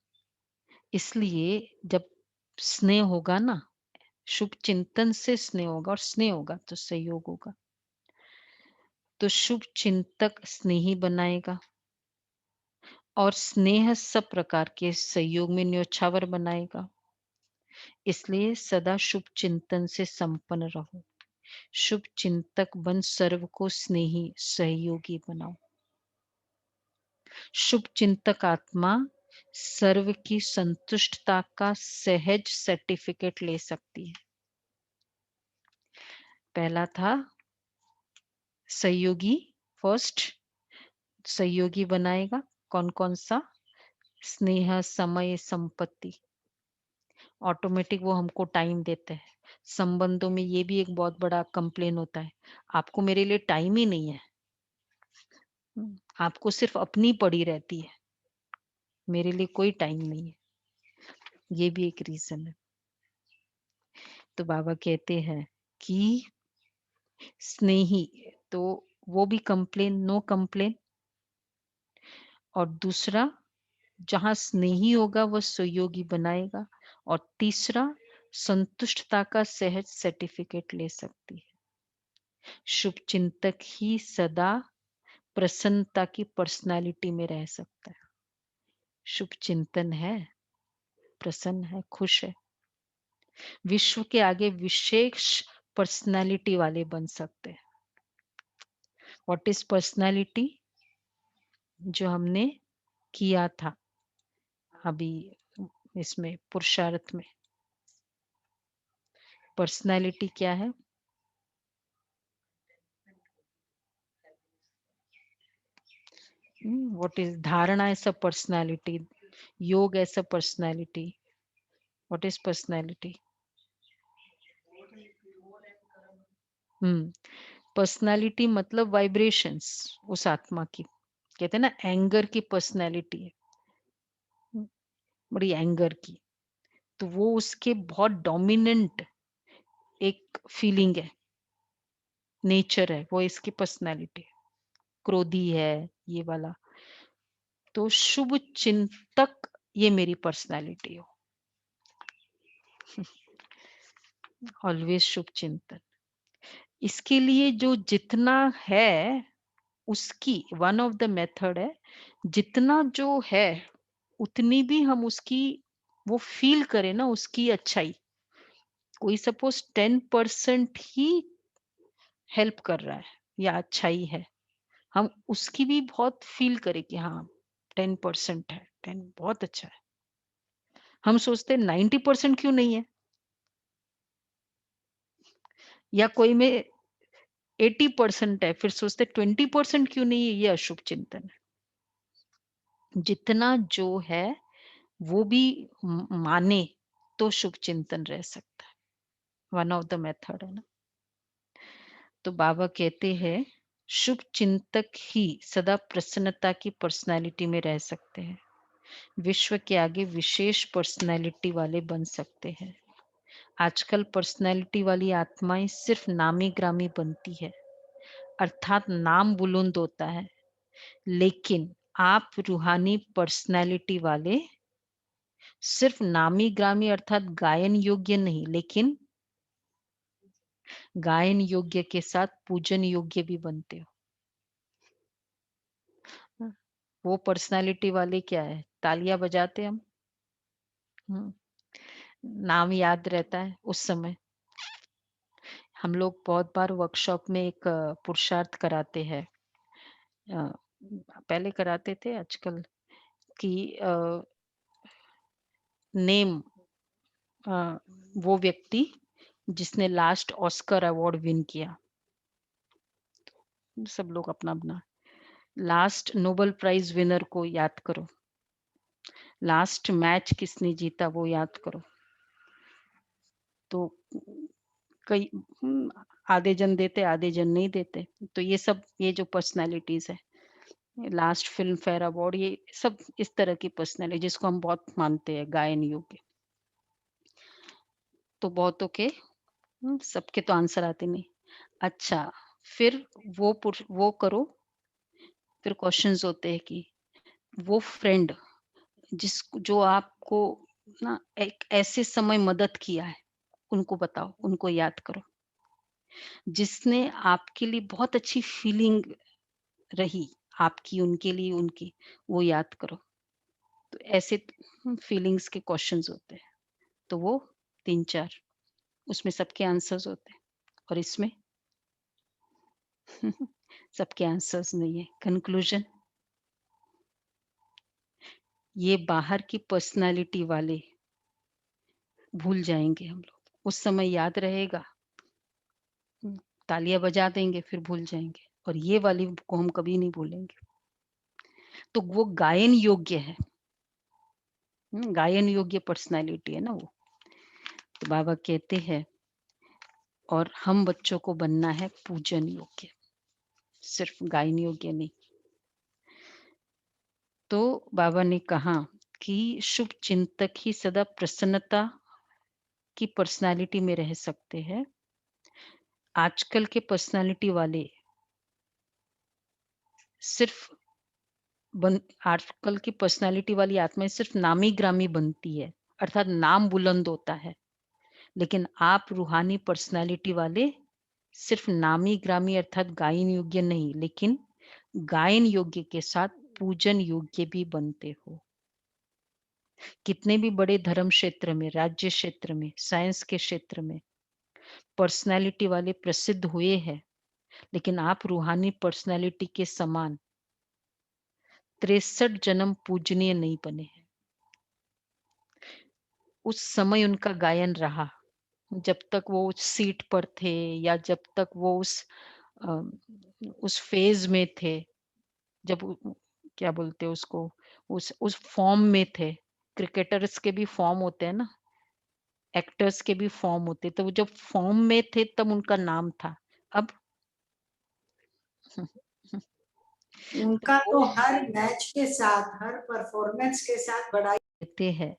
इसलिए जब स्नेह होगा ना, शुभ चिंतन से स्नेह होगा और स्नेह होगा तो सहयोग होगा। तो शुभ चिंतक स्नेही बनाएगा और स्नेह सब प्रकार के सहयोग में न्योछावर बनाएगा। इसलिए सदा शुभ चिंतन से संपन्न रहो। शुभ चिंतक बन सर्व को स्नेही सहयोगी बनाओ। शुभ चिंतक आत्मा सर्व की संतुष्टता का सहज सर्टिफिकेट ले सकती है। पहला था सहयोगी, फर्स्ट सहयोगी बनाएगा। कौन कौन सा? स्नेह, समय, संपत्ति। ऑटोमेटिक वो हमको टाइम देते हैं। संबंधों में ये भी एक बहुत बड़ा कंप्लेन होता है, आपको मेरे लिए टाइम ही नहीं है। आपको सिर्फ अपनी पड़ी रहती है, मेरे लिए कोई टाइम नहीं है। ये भी एक रीजन है। तो बाबा कहते हैं कि स्नेही, तो वो भी कंप्लेन, नो कंप्लेन। और दूसरा, जहां स्नेही होगा वह सहयोगी बनाएगा। और तीसरा, संतुष्टता का सहज सर्टिफिकेट ले सकती है। शुभ चिंतक ही सदा प्रसन्नता की पर्सनालिटी में रह सकता है। शुभ चिंतन है, प्रसन्न है, खुश है, विश्व के आगे विशेष पर्सनालिटी वाले बन सकते हैं। What is personality? जो हमने किया था अभी इसमें पुरुषार्थ में, पर्सनालिटी क्या है? व्हाट इज धारणा as a personality, yoga as a personality. What is personality? Personality मतलब वाइब्रेशंस उस आत्मा की। कहते हैं ना एंगर की पर्सनालिटी है, हम्म, बड़ी एंगर की। तो वो उसके बहुत डोमिनेंट एक फीलिंग है, नेचर है, वो इसकी पर्सनालिटी है। क्रोधी है ये वाला। तो शुभ चिंतक ये मेरी पर्सनालिटी हो। ऑलवेज शुभ चिंतन। इसके लिए जो जितना है उसकी वन ऑफ द मेथड है, जितना जो है उतनी भी हम उसकी वो फ़ील करें ना उसकी अच्छाई। कोई सपोज़ 10% ही हेल्प कर रहा है या अच्छाई है, हम उसकी भी बहुत फ़ील करें कि हाँ, 10% है, 10 बहुत अच्छा है। हम सोचते हैं 90% क्यों नहीं है? या कोई में 80% है, फिर सोचते हैं 20% क्यों नहीं है? ये अशुभ चिंतन है। जितना जो है वो भी माने तो शुभ चिंतन रह सकता है। वन ऑफ द मेथड है ना। तो बाबा कहते हैं शुभ चिंतक ही सदा प्रसन्नता की पर्सनालिटी में रह सकते हैं, विश्व के आगे विशेष पर्सनालिटी वाले बन सकते हैं। आजकल पर्सनालिटी वाली आत्माएं सिर्फ नामी ग्रामी बनती है, अर्थात नाम बुलंद होता है, लेकिन आप रूहानी पर्सनालिटी वाले सिर्फ नामी ग्रामी अर्थात गायन योग्य नहीं, लेकिन गायन योग्य के साथ पूजन योग्य भी बनते हो। हाँ, वो पर्सनालिटी वाले क्या है? तालियां बजाते हम। हम्म, नाम याद रहता है उस समय। हम लोग बहुत बार वर्कशॉप में एक पुरुषार्थ कराते हैं। अ, पहले कराते थे, आजकल कि नेम वो व्यक्ति जिसने लास्ट ऑस्कर अवार्ड विन किया। सब लोग अपना अपना लास्ट नोबेल प्राइज विनर को याद करो, लास्ट मैच किसने जीता वो याद करो। तो कई आधे जन देते, आधे जन नहीं देते। तो ये सब ये जो पर्सनालिटीज है, लास्ट फिल्म फेयर अवार्ड, ये सब इस तरह की पर्सनालिटी जिसको हम बहुत मानते हैं गायन योग्य। तो बहुतों के सबके तो आंसर आते नहीं। अच्छा, फिर वो करो। फिर क्वेश्चंस होते हैं कि वो फ्रेंड जिस जो आपको ना एक ऐसे समय मदद किया है, उनको बताओ, उनको याद करो। जिसने आपके लिए बहुत अच्छी फीलिंग रही, आपकी उनके लिए उनकी, वो याद करो। तो ऐसे फीलिंग्स के क्वेश्चंस होते हैं। तो वो 3-4 उसमें सबके आंसर्स होते हैं और इसमें सबके आंसर्स नहीं है। कंक्लूजन, ये बाहर की पर्सनालिटी वाले भूल जाएँगे हम लोग। उस समय याद रहेगा, तालियाँ बजा देंगे फिर भूल जाएँगे और ये वाली को हम कभी नहीं भूलेंगे। तो वो गायन योग्य है। गायन योग्य पर्सनैलिटी है ना वो। तो बाबा कहते हैं और हम बच्चों को बनना है पूजन योग्य, सिर्फ गायन योग्य नहीं। तो बाबा ने कहा कि शुभ चिंतक ही सदा प्रसन्नता की पर्सनैलिटी में रह सकते हैं। आजकल के पर्सनैलिटी वाले सिर्फ आजकल की पर्सनैलिटी वाली आत्माएं सिर्फ नामी-ग्रामी बनती है, अर्थात नाम बुलंद होता है। लेकिन आप रूहानी पर्सनैलिटी वाले सिर्फ नामी-ग्रामी अर्थात गायन योग्य नहीं, लेकिन गायन योग्य के साथ पूजन योग्य भी बनते हो। कितने भी बड़े धर्म क्षेत्र में, राज्य क्षेत्र में, साइंस के क्षेत्र में पर्सनैलिटी वाले प्रसिद्ध हुए हैं, लेकिन आप रूहानी पर्सनैलिटी के समान 63 जन्म पूजनीय नहीं बने हैं। उस समय उनका गायन रहा, जब तक वो उस सीट पर थे या जब तक वो अ, उस फ़ेज़ में थे, जब क्या बोलते हैं उसको, उस फ़ॉर्म में थे। क्रिकेटर्स के भी फ़ॉर्म होते हैं ना, एक्टर्स के भी फ़ॉर्म होते हैं, तो वो जब फ़ॉर्म में थे तब उनका नाम था। अब तो उनका वो तो हर मैच के साथ, हर परफॉर्मेंस के साथ बड़ा कहते हैं,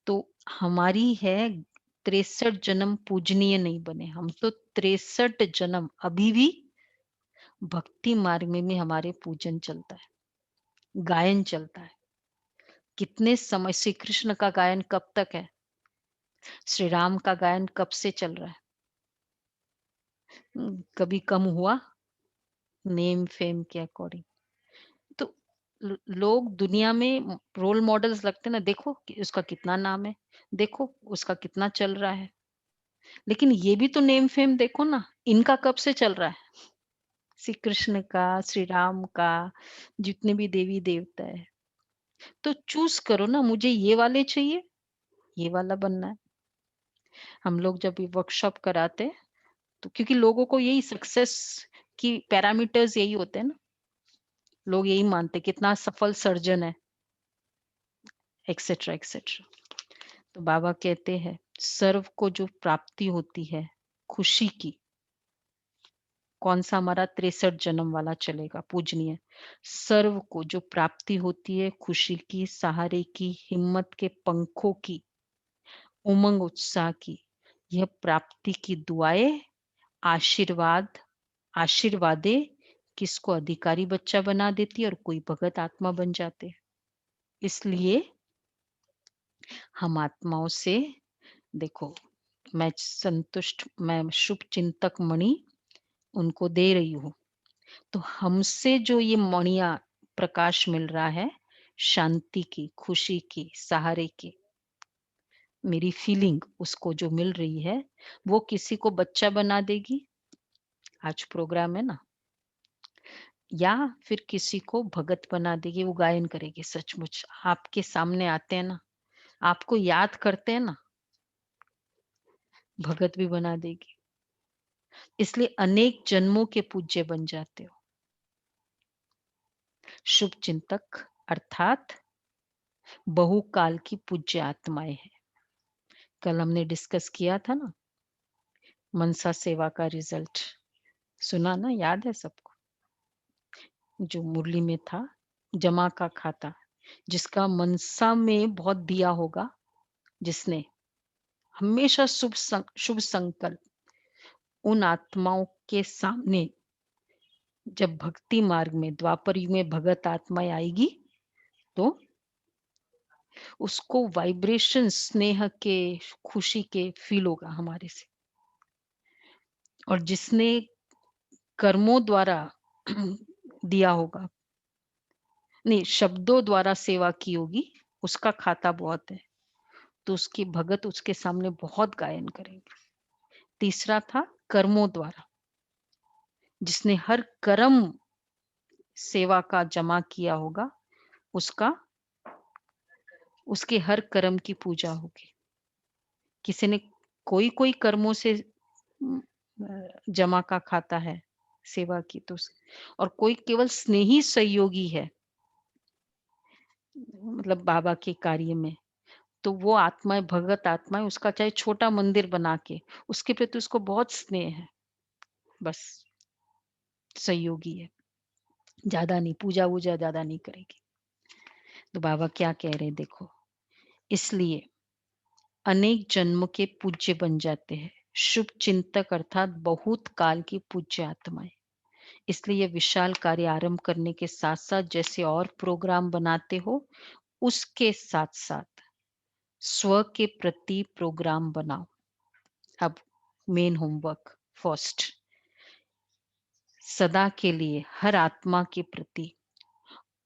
तो हमारी है 63 जन्म पूजनीय नहीं बने, हम तो 63 जन्म अभी भी भक्ति मार्ग में भी हमारे पूजन चलता है, गायन चलता है। कितने समय श्री कृष्ण का गायन कब तक है? श्री राम का गायन कब से चल रहा है? कभी कम हुआ? नेम फेम के अकॉर्डिंग। तो लोग दुनिया में रोल मॉडल्स लगते हैं ना, देखो कि उसका कितना नाम है, देखो उसका कितना चल रहा है। लेकिन ये भी तो नेम फेम देखो ना, इनका कब से चल रहा है? श्री कृष्ण का, श्री राम का, जितने भी देवी देवता है। तो चूज करो ना, मुझे ये वाले चाहिए, ये वाला बनना है। हम लोग जब ये वर्कशॉप कराते हैं, तो क्योंकि लोगों को यही सक्सेस की पैरामीटर्स यही होते हैं ना, लोग यही मानते हैं, कितना सफल सर्जन है, एक्सेट्रा एक्सेट्रा। तो बाबा कहते हैं, सर्व को जो प्राप्ति होती है खुशी की, कौन सा हमारा 63 जन्म वाला चलेगा पूजनीय, सर्व को जो प्राप्ति होती है खुशी की, सहारे की, हिम्मत के पंखों की, उमंग उत्साह की, यह प्राप्ति की दुआएं, आशीर्वाद, आशीर्वादे किसको अधिकारी बच्चा बना देती है और कोई भगत आत्मा बन जाते हैं। इसलिए हम आत्माओं से, देखो, मैं शुभ चिंतक मणि उनको दे रही हूँ। तो हमसे जो ये मणियाँ प्रकाश मिल रहा है, शांति की, खुशी की, सहारे की, मेरी फीलिंग उसको जो मिल रही है, वो किसी को बच्चा बना देगी, आज प्रोग्राम है ना, या फिर किसी को भगत बना देगी, वो गायन करेगी सचमुच। आपके सामने आते हैं ना, आपको याद करते हैं ना, भगत भी बना देगी। इसलिए अनेक जन्मों के पूज्य बन जाते हो। शुभ चिंतक अर्थात बहुकाल की पूज्य आत्माएं हैं। कल हमने डिस्कस किया था ना, मनसा सेवा का रिजल्ट सुना ना, याद है सबको? जो मुरली में था, जमा का खाता, जिसका मनसा में बहुत दिया होगा, जिसने हमेशा शुभ संकल्प, उन आत्माओं के सामने जब भक्ति मार्ग में द्वापर युग में भगत आत्माएं आएगी, तो उसको वाइब्रेशन स्नेह के, खुशी के फील होगा हमारे से। और जिसने कर्मों द्वारा दिया होगा, नहीं, शब्दों द्वारा सेवा की होगी, उसका खाता बहुत है, तो उसकी भगत उसके सामने बहुत गायन करेंगे। तीसरा था कर्मों द्वारा, जिसने हर कर्म सेवा का जमा किया होगा, उसका, उसके हर कर्म की पूजा होगी। किसी ने कोई कर्मों से जमा का खाता है सेवा की, तो और कोई केवल स्नेही सहयोगी है, मतलब बाबा के कार्य में, तो वो आत्माएं, भगत आत्माएं, उसका चाहे छोटा मंदिर बना के, उसके प्रति उसको बहुत स्नेह है, बस सहयोगी है, ज्यादा नहीं, पूजा वूजा ज्यादा नहीं करेगी। तो बाबा क्या कह रहे हैं देखो, इसलिए अनेक जन्म के पूज्य बन जाते हैं, शुभ चिंतक अर्थात बहुत काल की पूज्य आत्माएं। इसलिए ये विशाल कार्य आरंभ करने के साथ साथ जैसे और प्रोग्राम बनाते हो, उसके साथ साथ स्व के प्रति प्रोग्राम बनाओ। अब मेन होमवर्क फर्स्ट, सदा के लिए हर आत्मा के प्रति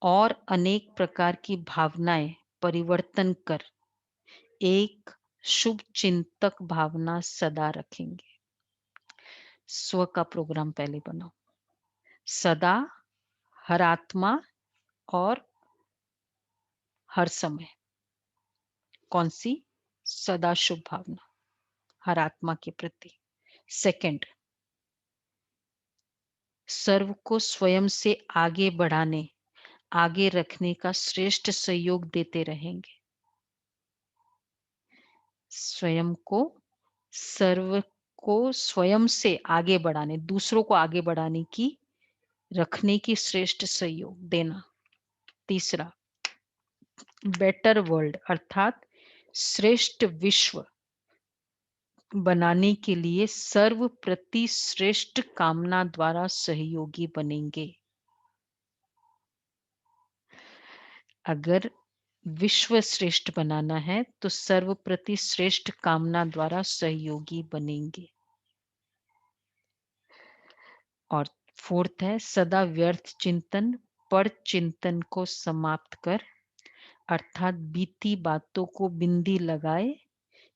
और अनेक प्रकार की भावनाएं परिवर्तन कर एक शुभ चिंतक भावना सदा रखेंगे। स्व का प्रोग्राम पहले बनाओ, सदा, हर आत्मा और हर समय। कौन सी? सदा शुभ भावना हर आत्मा के प्रति। सेकंड, सर्व को स्वयं से आगे बढ़ाने, आगे रखने का श्रेष्ठ सहयोग देते रहेंगे। स्वयं को, सर्व को स्वयं से आगे बढ़ाने, दूसरों को आगे बढ़ाने की, रखने की श्रेष्ठ सहयोग देना। तीसरा, बेटर वर्ल्ड अर्थात श्रेष्ठ विश्व बनाने के लिए सर्व प्रति श्रेष्ठ कामना द्वारा सहयोगी बनेंगे। अगर विश्व श्रेष्ठ बनाना है तो सर्वप्रति श्रेष्ठ कामना द्वारा सहयोगी बनेंगे। और फोर्थ है सदा व्यर्थ चिंतन पर चिंतन को समाप्त कर, अर्थात बीती बातों को बिंदी लगाए,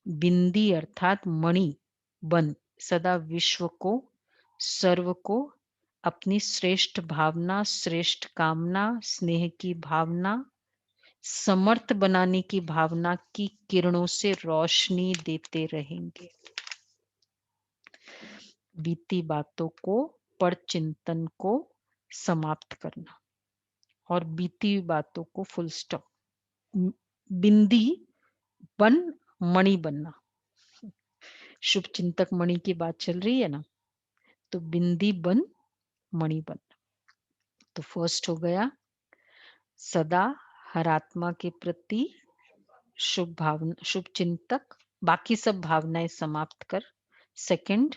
बिंदी अर्थात मणि बन सदा विश्व को, सर्व को अपनी श्रेष्ठ भावना, श्रेष्ठ कामना, स्नेह की भावना, समर्थ बनाने की भावना की किरणों से रोशनी देते रहेंगे। बीती बातों को, पर चिंतन को समाप्त करना और बीती बातों को फुल स्टॉप, बिंदी बन मणि बनना। शुभ चिंतक मणि की बात चल रही है ना, तो बिंदी बन मणि बनना। तो फर्स्ट हो गया सदा हर आत्मा के प्रति शुभ भावना, शुभ चिंतक, बाकी सब भावनाएं समाप्त कर। सेकंड,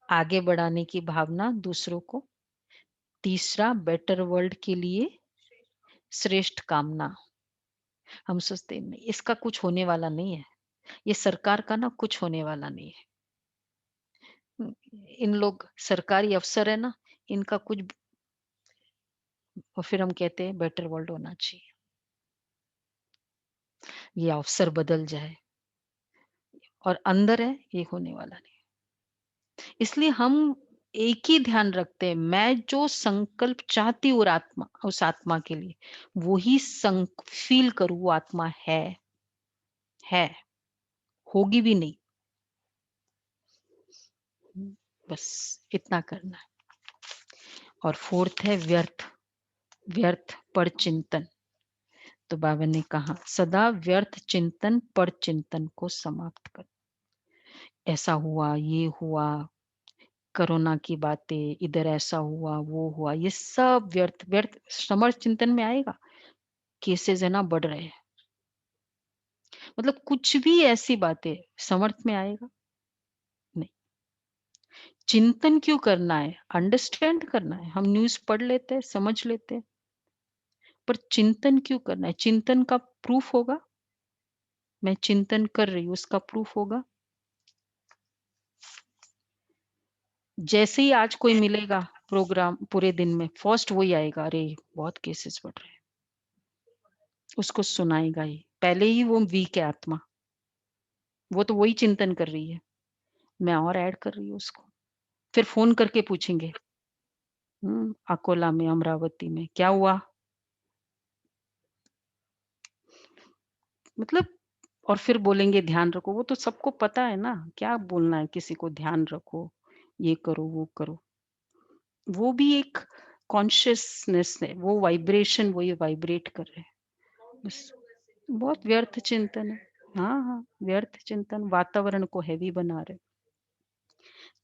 आगे बढ़ाने की भावना दूसरों को। तीसरा, बेटर वर्ल्ड के लिए श्रेष्ठ कामना। हम सोचते नहीं इसका कुछ होने वाला नहीं है, ये सरकार का ना कुछ होने वाला नहीं है, इन लोग सरकारी अफसर है ना, इनका कुछ, और फिर हम कहते हैं बेटर वर्ल्ड होना चाहिए, ये अफसर बदल जाए, और अंदर है ये होने वाला नहीं। इसलिए हम एक ही ध्यान रखते हैं, मैं जो संकल्प चाहती हूँ आत्मा, उस आत्मा के लिए वही फील करूँ, वो आत्मा है, होगी भी नहीं, बस इतना करना है। और फोर्थ है व्यर्थ, व्यर्थ पर चिंतन। तो बाबा ने कहा सदा व्यर्थ चिंतन पर चिंतन को समाप्त कर। ऐसा हुआ, ये हुआ, कोरोना की बातें, इधर ऐसा हुआ, वो हुआ, ये सब व्यर्थ, व्यर्थ समर्थ चिंतन में आएगा। केसेस है ना बढ़ रहे हैं, मतलब कुछ भी ऐसी बातें समर्थ में आएगा नहीं। चिंतन क्यों करना है? अंडरस्टैंड करना है। हम न्यूज़ पढ़ लेते हैं, समझ लेते हैं, पर चिंतन क्यों करना है? चिंतन का प्रूफ होगा, मैं चिंतन कर रही हूँ उसका प्रूफ होगा। जैसे ही आज कोई मिलेगा प्रोग्राम पूरे दिन में, फर्स्ट वही आएगा, अरे बहुत केसेस बढ़ रहे हैं, उसको सुनाएगा ही, पहले ही वो वीक है आत्मा, वो तो वही चिंतन कर रही है, मैं और ऐड कर रही हूँ उसको। फिर फोन करके पूछेंगे, अकोला में, अमरावती में क्या हुआ, मतलब, और फिर बोलेंगे ध्यान रखो। वो तो सबको पता है ना, क्या बोलना है किसी को ध्यान रखो, ये करो, वो करो। वो भी एक कॉन्शियसनेस है, वो वाइब्रेशन वही वाइब्रेट कर रहे हैं, बस। बहुत व्यर्थ चिंतन है। हाँ, हाँ, व्यर्थ चिंतन वातावरण को हेवी बना रहे।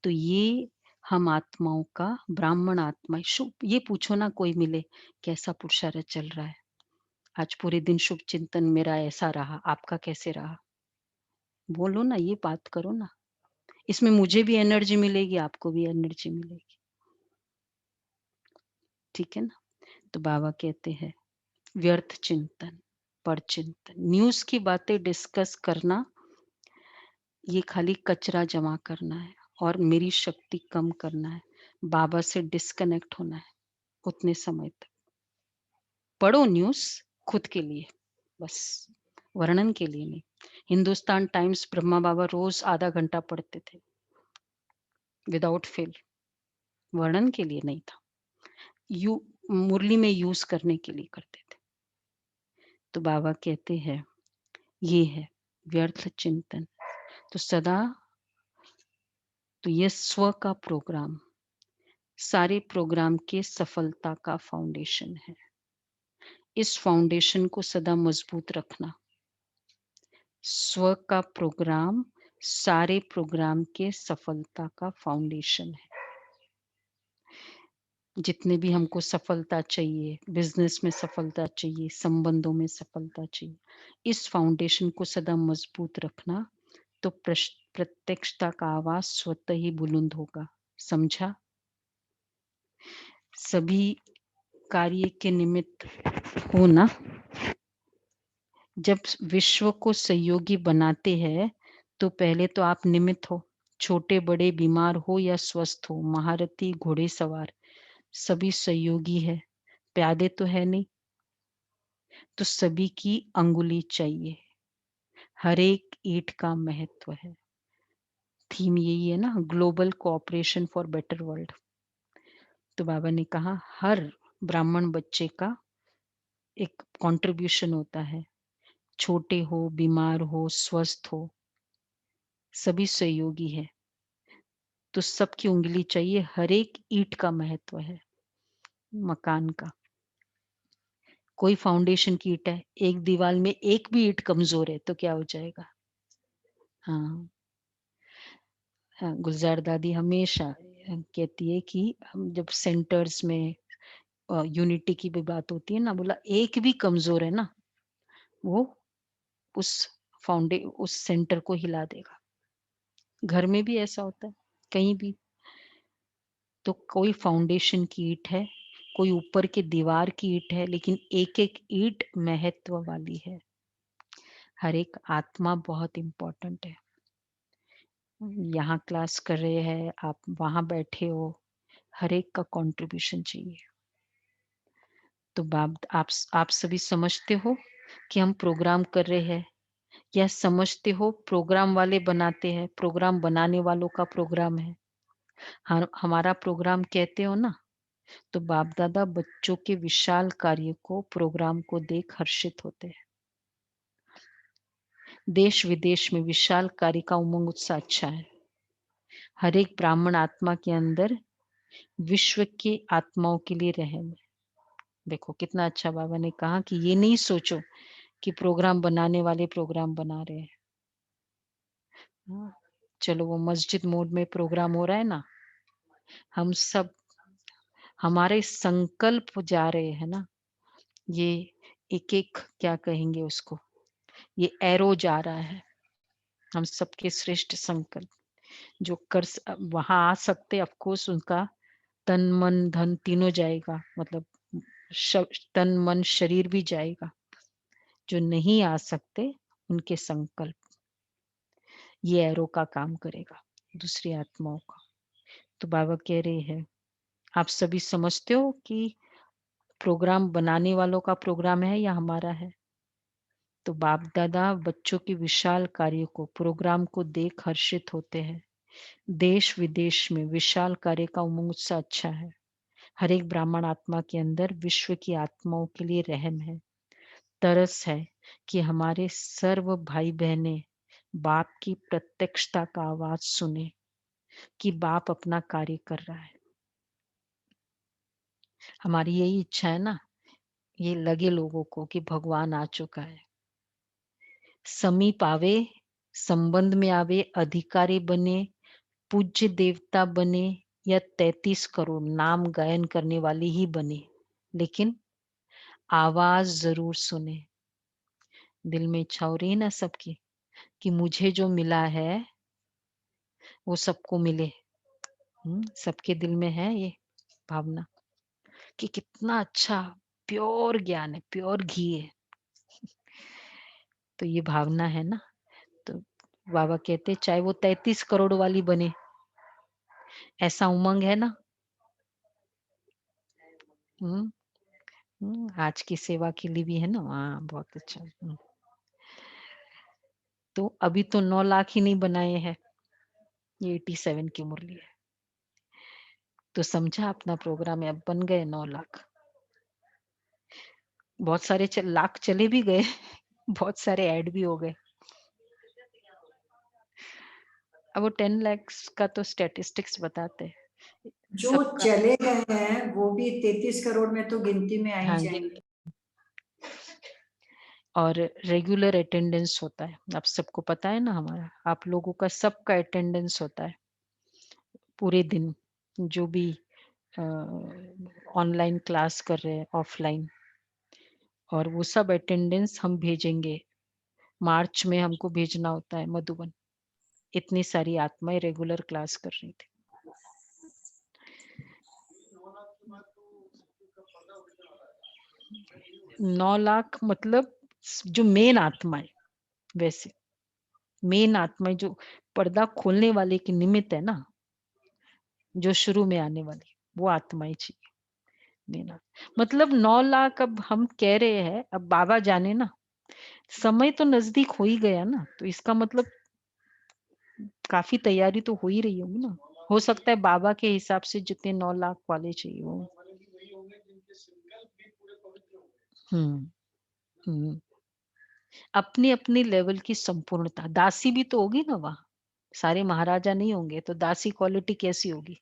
तो ये हम आत्माओं का, ब्राह्मण आत्मा शुभ, ये पूछो ना कोई मिले कैसा पुरुषार्थ चल रहा है, आज पूरे दिन शुभ चिंतन मेरा ऐसा रहा, आपका कैसे रहा? बोलो ना, ये बात करो ना, इसमें मुझे भी एनर्जी मिलेगी, आपको भी एनर्जी मिलेगी, ठीक है ना? तो बाबा कहते हैं व्यर्थ चिंतन पर चिंतन, न्यूज़ की बातें डिस्कस करना, ये खाली कचरा जमा करना है और मेरी शक्ति कम करना है, बाबा से डिस्कनेक्ट होना है उतने समय तक। पढ़ो न्यूज़ खुद के लिए, बस वर्णन के लिए नहीं। हिंदुस्तान टाइम्स ब्रह्मा बाबा रोज आधा घंटा पढ़ते थे विदाउट फेल, वर्णन के लिए नहीं था, यू मुरली में यूज करने के लिए करते थे। तो बाबा कहते हैं ये है व्यर्थ चिंतन। तो सदा, तो ये स्व का प्रोग्राम सारे प्रोग्राम के सफलता का फाउंडेशन है। इस फाउंडेशन को सदा मजबूत रखना। स्व का प्रोग्राम सारे प्रोग्राम के सफलता का फाउंडेशन है। जितने भी हमको सफलता चाहिए, बिजनेस में सफलता चाहिए, संबंधों में सफलता चाहिए, इस फाउंडेशन को सदा मजबूत रखना, तो प्रत्यक्षता का आवाज स्वतः ही बुलंद होगा। समझा? सभी कार्य के निमित्त हो ना, जब विश्व को सहयोगी बनाते हैं, तो पहले तो आप निमित्त हो, छोटे-बड़े, बीमार हो या स्वस्थ हो, महारथी, घोड़ेसवार, सभी सहयोगी है, प्यादे तो है नहीं, तो सभी की अंगुली चाहिए, हर एक ईंट का महत्व है। थीम यही है ना, global cooperation for better world. तो बाबा ने कहा हर ब्राह्मण बच्चे का एक कंट्रीब्यूशन होता है, छोटे हो, बीमार हो, स्वस्थ हो, सभी सहयोगी है। तो सबकी उँगली चाहिए, हर एक ईंट का महत्व है मकान का। कोई फाउंडेशन की ईंट है, एक दीवार में एक भी ईंट कमज़ोर है तो क्या हो जाएगा? हाँ, हाँ, गुलज़ार दादी हमेशा कहती है कि हम जब सेंटर्स में यूनिटी की भी बात होती है ना, बोला एक भी कमज़ोर है ना, वो उस उस सेंटर को हिला देगा। घर में भी ऐसा होता है, कहीं भी। तो कोई फाउंडेशन की ईंट है, कोई ऊपर की दीवार की ईंट है, लेकिन एक-एक ईंट महत्व वाली है। हर एक आत्मा बहुत इम्पोर्टेंट है। यहाँ क्लास कर रहे हैं, आप वहाँ बैठे हो, हर एक का कंट्रीब्यूशन चाहिए। तो आप सभी समझते हो कि हम प्रोग्राम कर रहे हैं, या समझते हो प्रोग्राम वाले बनाते हैं, प्रोग्राम बनाने वालों का प्रोग्राम है। हमारा प्रोग्राम कहते हो ना, तो बाप दादा बच्चों के विशाल कार्य को प्रोग्राम को देख हर्षित होते हैं। देश विदेश में विशाल कार्य का उमंग उत्साह अच्छा है। हर एक ब्राह्मण आत्मा के अंदर विश्व की आत्माओं के लिए रहम है। देखो कितना अच्छा बाबा ने कहा कि ये नहीं सोचो कि प्रोग्राम बनाने वाले प्रोग्राम बना रहे हैं। हाँ, चलो वो मस्जिद मोड में प्रोग्राम हो रहा है ना, हम सब हमारे संकल्प जा रहे हैं ना, ये एक-एक क्या कहेंगे उसको, ये एरो जा रहा है, हम सबके श्रेष्ठ संकल्प जो वहाँ आ सकते ऑफ कोर्स उनका तन, मन, धन तीनों जाएगा, मतलब श तन, मन, शरीर भी जाएगा। जो नहीं आ सकते उनके संकल्प, ये एरो का काम करेगा, दूसरी आत्माओं का। तो बाबा कह रहे हैं, आप सभी समझते हो कि प्रोग्राम बनाने वालों का प्रोग्राम है या हमारा है? तो बाप दादा बच्चों के विशाल कार्य को प्रोग्राम को देख हर्षित होते हैं। देश विदेश में विशाल कार्य का उमंग उत्साह अच्छा है। हर एक ब्राह्मण आत्मा के अंदर विश्व की आत्माओं के लिए रहम है, तरस है कि हमारे सर्व भाई बहनें बाप की प्रत्यक्षता का आवाज सुने कि बाप अपना कार्य कर रहा है। हमारी यही इच्छा है ना, ये लगे लोगों को कि भगवान आ चुका है, समीप आवे, संबंध में आवे, अधिकारी बने, पूज्य देवता बने, या 33 करोड़ नाम गायन करने वाली ही बने, लेकिन आवाज जरूर सुने। दिल में इच्छा हो रही है ना सबकी कि मुझे जो मिला है वो सबको मिले। सबके दिल में है ये भावना कि कितना अच्छा प्योर ज्ञान है, प्योर घी है। तो ये भावना है ना, तो बाबा कहते चाहे वो 33 करोड़ वाली बने, ऐसा उमंग है ना। हम्म आज की सेवा के लिए भी है ना, हाँ बहुत अच्छा। तो अभी तो 9 लाख ही नहीं बनाए हैं, ये 87 की मुरली है। तो समझा अपना प्रोग्राम है, अब बन गए 9 लाख। बहुत सारे लाख चले भी गए बहुत सारे ऐड भी हो गए। अब वो 10 lakhs का तो स्टैटिस्टिक्स बताते हैं जो सबका। चले गए हैं वो भी 33 करोड़ में तो गिनती में आ ही हाँ, जाएंगे। और रेगुलर अटेंडेंस होता है, आप सबको पता है ना, हमारा आप लोगों का सबका अटेंडेंस होता है पूरे दिन, जो भी ऑनलाइन क्लास कर रहे हैं, ऑफलाइन, और वो सब अटेंडेंस हम भेजेंगे। मार्च में हमको भेजना होता है मधुबन। इतनी सारी आत्माएं रेगुलर क्लास कर रही थी। 9 लाख मतलब जो मेन आत्मा है, वैसे मेन आत्मा है जो पर्दा खोलने वाले की निमित्त है ना, जो शुरू में आने वाली, वो आत्माएँ चाहिए मेन मतलब 9 लाख अब हम कह रहे हैं, अब बाबा जाने ना, समय तो नज़दीक हो ही गया ना, तो इसका मतलब काफ़ी तैयारी तो हो ही रही होगी ना। हो सकता है बाबा के हिसाब से जितने 9 लाख वाले चाहिए हो। हुँ, हुँ। अपनी-अपनी लेवल की संपूर्णता, दासी भी तो होगी ना वहाँ। सारे महाराजा नहीं होंगे, तो दासी क्वालिटी कैसी होगी?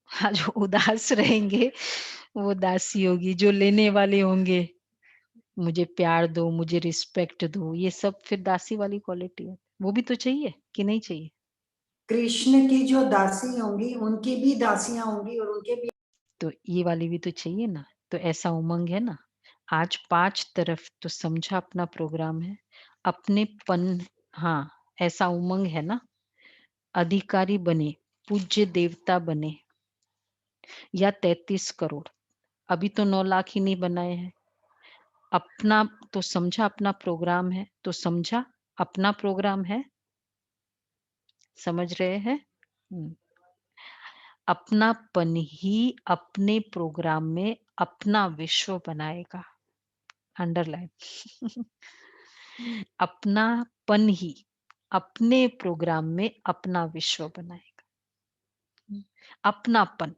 हाँ, जो उदास रहेंगे, वो दासी होगी, जो लेने वाले होंगे, मुझे प्यार दो, मुझे रिस्पेक्ट दो, ये सब फिर दासी वाली क्वालिटी है। वो भी तो चाहिए कि नहीं चाहिए? कृष्ण की जो दासी होंगी, उनकी भी दासियां होंगी और उनके भी। तो ये वाली भी तो चाहिए ना, तो ऐसा उमंग है ना। आज 5 तरफ तो समझा अपना प्रोग्राम है, अपनेपन हाँ, ऐसा उमंग है ना, अधिकारी बने, पूज्य देवता बने या 33 करोड़, अभी तो 9 लाख ही नहीं बनाए हैं। अपना तो समझा अपना प्रोग्राम है, तो समझा अपना प्रोग्राम है, समझ रहे हैं? हुँ। अपनापन ही अपने प्रोग्राम में अपना विश्व बनाएगा, अंडरलाइन। अपनापन ही अपने प्रोग्राम में अपना विश्व बनाएगा। अपनापन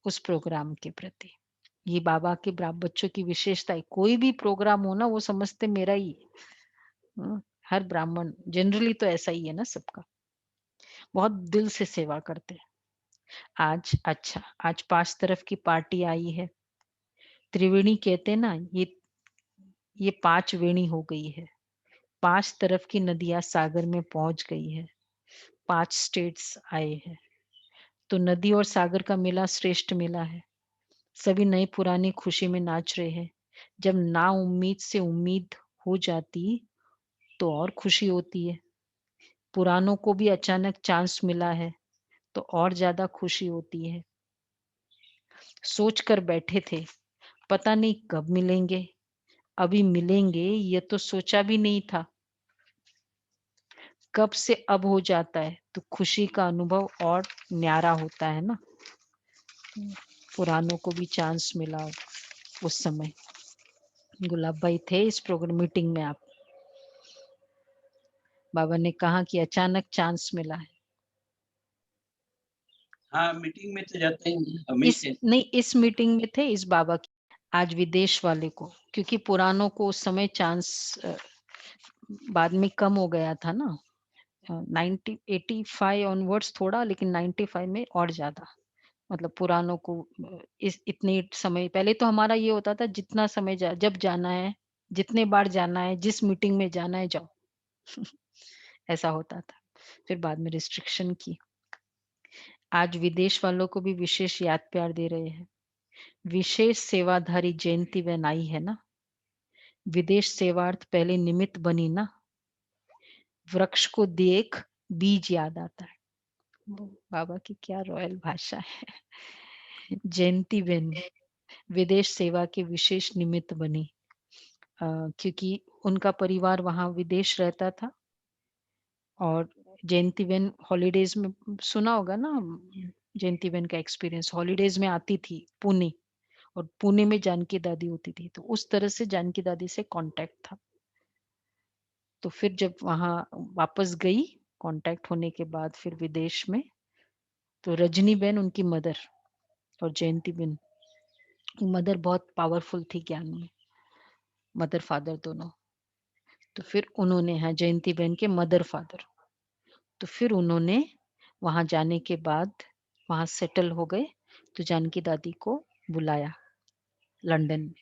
उस प्रोग्राम के प्रति, ये बाबा के बच्चों की विशेषता है। कोई भी प्रोग्राम हो ना, वो समझते मेरा ही है। हर ब्राह्मण जनरली तो ऐसा ही है ना सबका, बहुत दिल से सेवा करते हैं। आज अच्छा, आज 5 तरफ की पार्टी आई है। त्रिवेणी कहते हैं ना, ये 5 वेणी हो गई है। 5 तरफ की नदियाँ सागर में पहुँच गई है। 5 स्टेट्स आए हैं। तो नदी और सागर का मेला श्रेष्ठ मेला है। सभी नई पुरानी खुशी में नाच रहे हैं। जब ना उम्मीद से उम्मीद हो जाती, तो और खुशी होती है। पुरानों को भी अचानक चांस मिला है, तो और ज़्यादा खुशी होती है। सोच कर बैठे थे, पता नहीं कब मिलेंगे, अभी मिलेंगे ये तो सोचा भी नहीं था। कब से अब हो जाता है, तो खुशी का अनुभव और न्यारा होता है ना। पुरानों को भी चांस मिला उस समय। गुलाब भाई थे इस प्रोग्राम मीटिंग में आप। बाबा ने कहा कि अचानक चांस मिला है। हाँ, मीटिंग में तो जाते ही हैं, इस हमेशा। नहीं इस मीटिंग में थे इस बाबा की, आज विदेश वाले को, क्योंकि पुरानों को उस समय चांस बाद में कम हो गया था ना। 90 85 ऑनवर्ड्स थोड़ा, लेकिन 95 में और ज़्यादा। मतलब पुरानों को इस इतने समय पहले तो हमारा ये होता था, जितना समय जब जाना है, जितने बार जाना है, जिस मीटिंग में जाना है जाओ। ऐसा होता था। फिर बाद में रिस्ट्रिक्शन की। आज विदेश वालों को भी विशेष याद प्यार दे रहे हैं। विशेष सेवाधारी जयंती बहन आई है ना। विदेश सेवार्थ पहले निमित्त बनी ना। वृक्ष को देख बीज याद आता है। वो बाबा की क्या रॉयल भाषा है। जयंती बहन विदेश सेवा के विशेष निमित्त बनी, क्योंकि उनका परिवार वहाँ विदेश रहता था। और जयंती बहन हॉलीडेज में सुना होगा ना, जयंती बहन का एक्सपीरियंस हॉलीडेज में आती थी पुणे, और पुणे में जानकी दादी होती थी, तो उस तरह से जानकी दादी से कांटेक्ट था। तो फिर जब वहाँ वापस गई, कांटेक्ट होने के बाद फिर विदेश में, तो रजनी बहन उनकी मदर और जयंती बहन, मदर बहुत पावरफुल थी ज्ञान में, मदर फादर दोनों। तो फिर उन्होंने, हाँ, जयंती बहन के मदर फादर, तो फिर उन्होंने वहाँ जाने के बाद वहाँ सेटल हो गए, तो जानकी दादी को बुलाया लंदन में,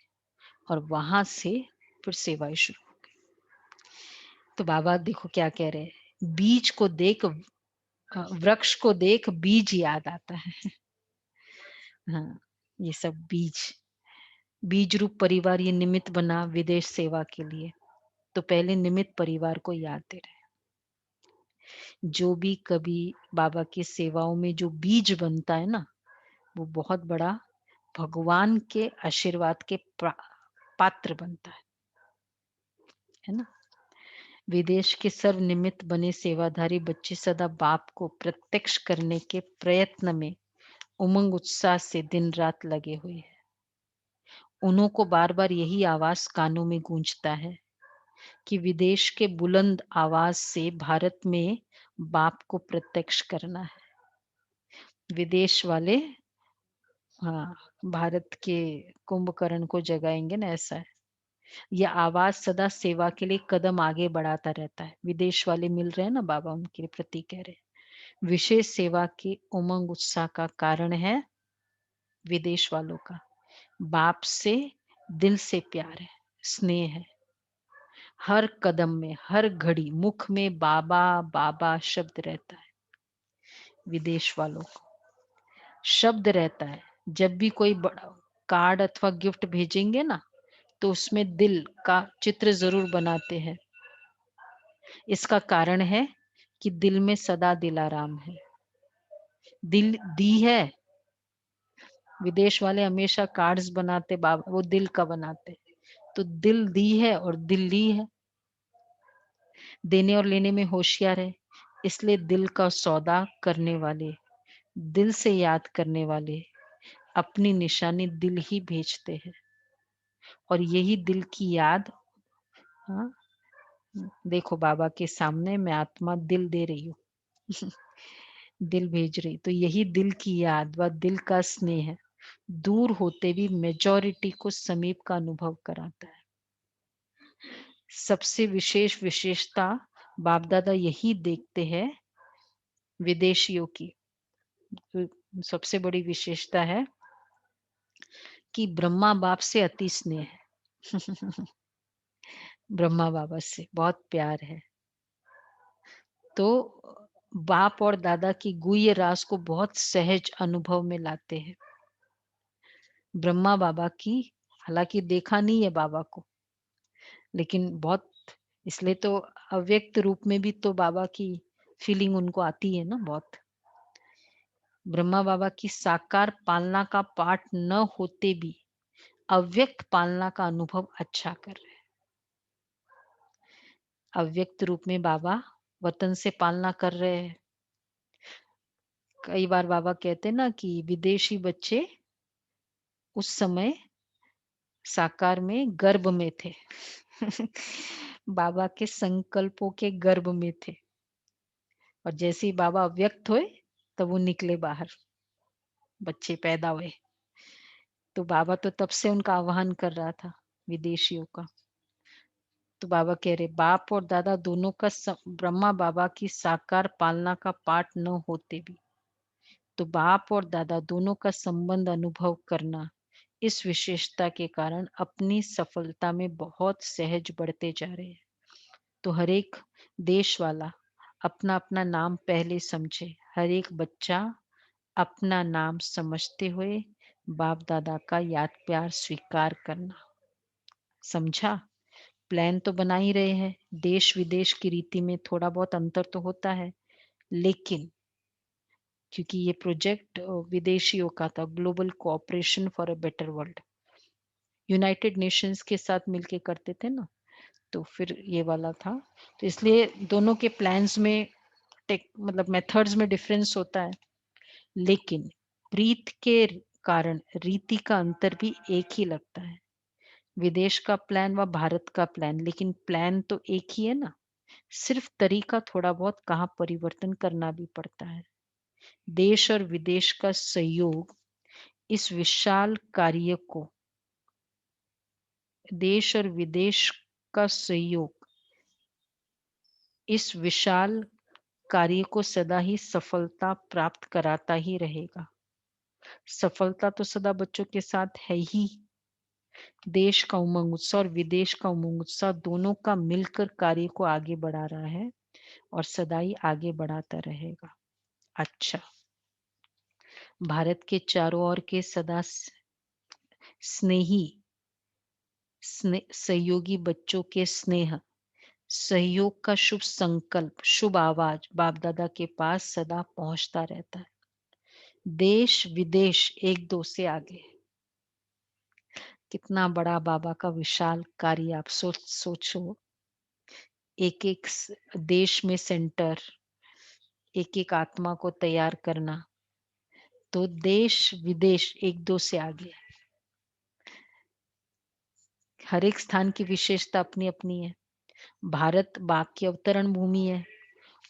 और वहाँ से फिर सेवाएँ शुरू हो गई। तो बाबा देखो क्या कह रहे हैं, बीज को देख वृक्ष को देख बीज याद आता है। हाँ, ये सब बीज, बीज रूप परिवार ये निमित्त बना विदेश सेवा के लिए, तो पहले निमित्त परिवार को याद दे रहे हैं। जो भी कभी बाबा की सेवाओं में जो बीज बनता है ना, वो बहुत बड़ा भगवान के आशीर्वाद के पात्र बनता है। है ना? विदेश के सर्वनिमित्त बने सेवाधारी बच्चे सदा बाप को प्रत्यक्ष करने के प्रयत्न में उमंग उत्साह से दिन रात लगे हुए हैं। उन्हों को बार-बार यही आवाज कानों में गूंजता है कि विदेश के बुलंद आवाज से भारत में बाप को प्रत्यक्ष करना है। विदेश वाले हाँ, भारत के कुंभकर्ण को जगाएँगे ना, ऐसा है। यह आवाज सदा सेवा के लिए कदम आगे बढ़ाता रहता है। विदेश वाले मिल रहे हैं ना बाबा, उनके प्रति कह रहे हैं। विशेष सेवा के उमंग उत्साह का कारण है विदेश वालों का बाप से दिल से प्यार है, स्नेह है। हर कदम में, हर घड़ी मुख में बाबा बाबा शब्द रहता है। विदेश वालों को शब्द रहता है। जब भी कोई बड़ा कार्ड अथवा गिफ्ट भेजेंगे ना, तो उसमें दिल का चित्र जरूर बनाते हैं। इसका कारण है कि दिल में सदा दिलाराम है। दिल दी है। विदेश वाले हमेशा कार्ड्स बनाते, बाबा वो दिल का बनाते। तो दिल दी है और दिल ली है। देने और लेने में होशियार है, इसलिए दिल का सौदा करने वाले, दिल से याद करने वाले अपनी निशानी दिल ही भेजते हैं। और यही दिल की याद, हाँ, देखो बाबा के सामने मैं आत्मा दिल दे रही हूँ। दिल भेज रही, तो यही दिल की याद व दिल का स्नेह है, दूर होते भी मेजॉरिटी को समीप का अनुभव कराता है। सबसे विशेष विशेषता बाप दादा यही देखते हैं विदेशियों की। सबसे बड़ी विशेषता है कि ब्रह्मा बाप से अति स्नेह है। ब्रह्मा बाबा से बहुत प्यार है। तो बाप और दादा की गुह्य राज को बहुत सहज अनुभव में लाते हैं। ब्रह्मा बाबा की, हालांकि देखा नहीं है बाबा को, लेकिन बहुत, इसलिए तो अव्यक्त रूप में भी तो बाबा की फीलिंग उनको आती है ना बहुत। ब्रह्मा बाबा की साकार पालना का पाठ न होते भी अव्यक्त पालना का अनुभव अच्छा कर रहे हैं। अव्यक्त रूप में बाबा वतन से पालना कर रहे हैं। कई बार बाबा कहते हैं ना कि विदेशी बच्चे उस समय साकार में गर्भ में थे। बाबा के संकल्पों के गर्भ में थे, और जैसे ही बाबा व्यक्त हुए तब वो निकले बाहर, बच्चे पैदा हुए। तो बाबा तो तब से उनका आह्वान कर रहा था विदेशियों का। तो बाबा कह रहे बाप और दादा दोनों का ब्रह्मा बाबा की साकार पालना का पाठ न होते भी तो बाप और दादा दोनों का संबंध अनुभव करना इस विशेषता के कारण अपनी सफलता में बहुत सहज बढ़ते जा रहे हैं। तो हर एक देश वाला अपना अपना नाम पहले समझे। हर एक बच्चा अपना नाम समझते हुए बाप दादा का याद प्यार स्वीकार करना। समझा? प्लान तो बना ही रहे हैं। देश विदेश की रीति में थोड़ा बहुत अंतर तो होता है, लेकिन क्योंकि ये प्रोजेक्ट विदेशियों का था, global cooperation for a better world, United Nations के साथ मिलके करते थे ना, तो फिर ये वाला था। तो इसलिए दोनों के प्लान्स में टेक मतलब मेथड्स में डिफरेंस होता है, लेकिन प्रीत के कारण रीति का अंतर भी एक ही लगता है। विदेश का प्लान व भारत का प्लान, लेकिन प्लान तो एक ही है ना, सिर्फ तरीका थोड़ा बहुत कहाँ परिवर्तन करना भी पड़ता है। देश और विदेश का सहयोग इस विशाल कार्य को, देश और विदेश का सहयोग इस विशाल कार्य को सदा ही सफलता प्राप्त कराता ही रहेगा। सफलता तो सदा बच्चों के साथ है ही। देश का उमंग उत्साह और विदेश का उमंग उत्साह दोनों का मिलकर कार्य को आगे बढ़ा रहा है और सदा ही आगे बढ़ाता रहेगा। अच्छा, भारत के चारों ओर के सदा स्नेही सहयोगी बच्चों के स्नेह सहयोग का शुभ संकल्प, शुभ आवाज बाप दादा के पास सदा पहुंचता रहता है। देश विदेश एक दो से आगे। कितना बड़ा बाबा का विशाल कार्य, आप सोचो एक एक देश में सेंटर, एक एक आत्मा को तैयार करना, तो देश विदेश एक दो से आगे है। हर एक स्थान की विशेषता अपनी अपनी है। भारत बाघ की अवतरण भूमि है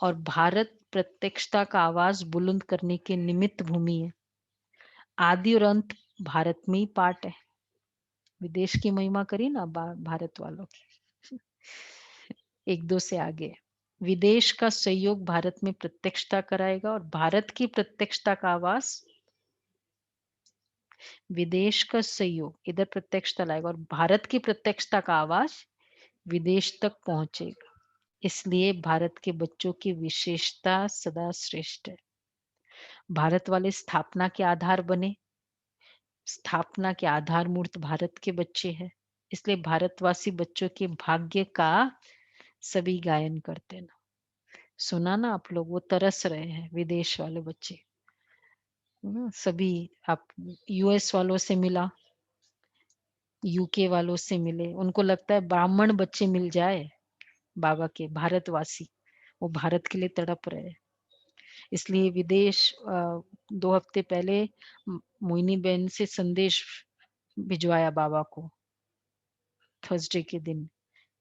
और भारत प्रत्यक्षता का आवाज बुलंद करने के निमित्त भूमि है। आदि और अंत भारत में ही पार्ट है। विदेश की महिमा करी ना भारत वालों की। एक दो से आगे। विदेश का सहयोग भारत में प्रत्यक्षता कराएगा और भारत की प्रत्यक्षता का आवाज विदेश का सहयोग इधर प्रत्यक्षता लाएगा और भारत की प्रत्यक्षता का आवाज विदेश तक पहुंचेगा। इसलिए भारत के बच्चों की विशेषता सदा श्रेष्ठ है। भारत वाले स्थापना के आधार बने, स्थापना के आधार मूर्त भारत के बच्चे हैं। इसलिए भारतवासी बच्चों के भाग्य का सभी गायन करते ना। सुना ना आप लोग, वो तरस रहे हैं विदेश वाले बच्चे सभी। आप यूएस वालों से मिला, यूके वालों से मिले, उनको लगता है ब्राह्मण बच्चे मिल जाए बाबा के, भारतवासी, वो भारत के लिए तड़प रहे हैं। इसलिए विदेश 2 हफ्ते पहले मोहिनी बहन से संदेश भिजवाया बाबा को थर्सडे के दिन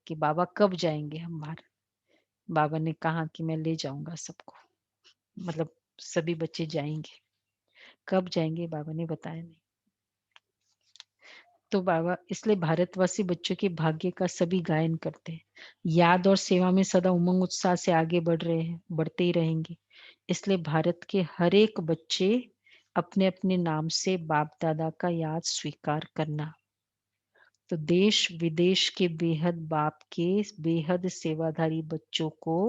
कि बाबा कब जाएंगे हम बाहर। बाबा ने कहा कि मैं ले जाऊंगा सबको, मतलब सभी बच्चे जाएंगे। कब जाएंगे बाबा ने बताया नहीं। तो बाबा इसलिए भारतवासी बच्चों के भाग्य का सभी गायन करते हैं। याद और सेवा में सदा उमंग उत्साह से आगे बढ़ रहे हैं, बढ़ते ही रहेंगे। इसलिए भारत के हर एक बच्चे अपने अपने नाम से बाप दादा का याद स्वीकार करना। तो देश विदेश के बेहद बाप के बेहद सेवाधारी बच्चों को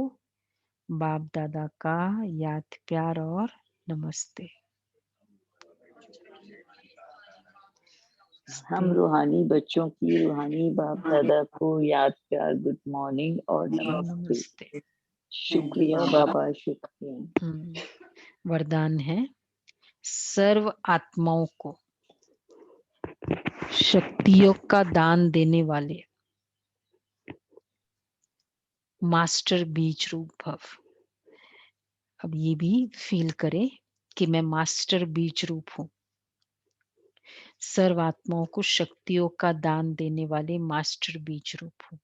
बाप दादा का याद प्यार और नमस्ते। हम रूहानी बच्चों की रूहानी बाप दादा को याद प्यार गुड मॉर्निंग और नमस्ते। शुक्रिया बाबा, शुक्रिया। वरदान है सर्व आत्माओं को शक्तियों का दान देने वाले मास्टर बीज रूप भव। अब ये भी फील करें कि मैं मास्टर बीज रूप हूं। सर्व आत्माओं को शक्तियों का दान देने वाले मास्टर बीज रूप हूं।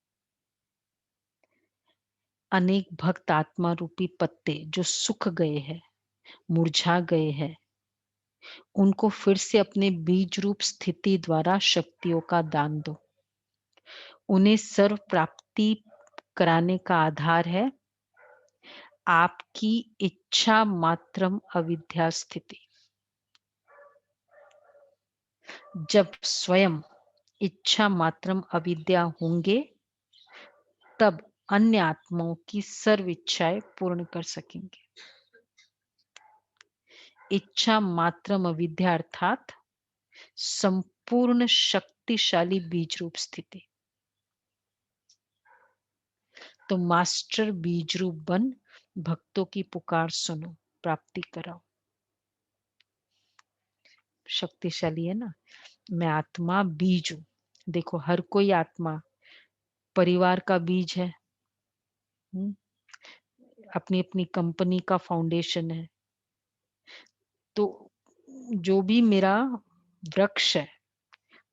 अनेक भक्त आत्मा रूपी पत्ते जो सूख गए हैं, मुरझा गए हैं, उनको फिर से अपने बीज रूप स्थिति द्वारा शक्तियों का दान दो। उन्हें सर्व प्राप्ति कराने का आधार है आपकी इच्छा मात्रम अविद्या स्थिति। जब स्वयं इच्छा मात्रम अविद्या होंगे तब अन्य आत्माओं की सर्व इच्छाएं पूर्ण कर सकेंगे। इच्छा मात्रम अविद्या अर्थात संपूर्ण शक्तिशाली बीज रूप स्थिति। तो मास्टर बीज रूप बन भक्तों की पुकार सुनो, प्राप्ति कराओ। शक्तिशाली है ना। मैं आत्मा बीज हूं। देखो हर कोई आत्मा परिवार का बीज है, अपनी अपनी कंपनी का फाउंडेशन है। तो जो भी मेरा वृक्ष है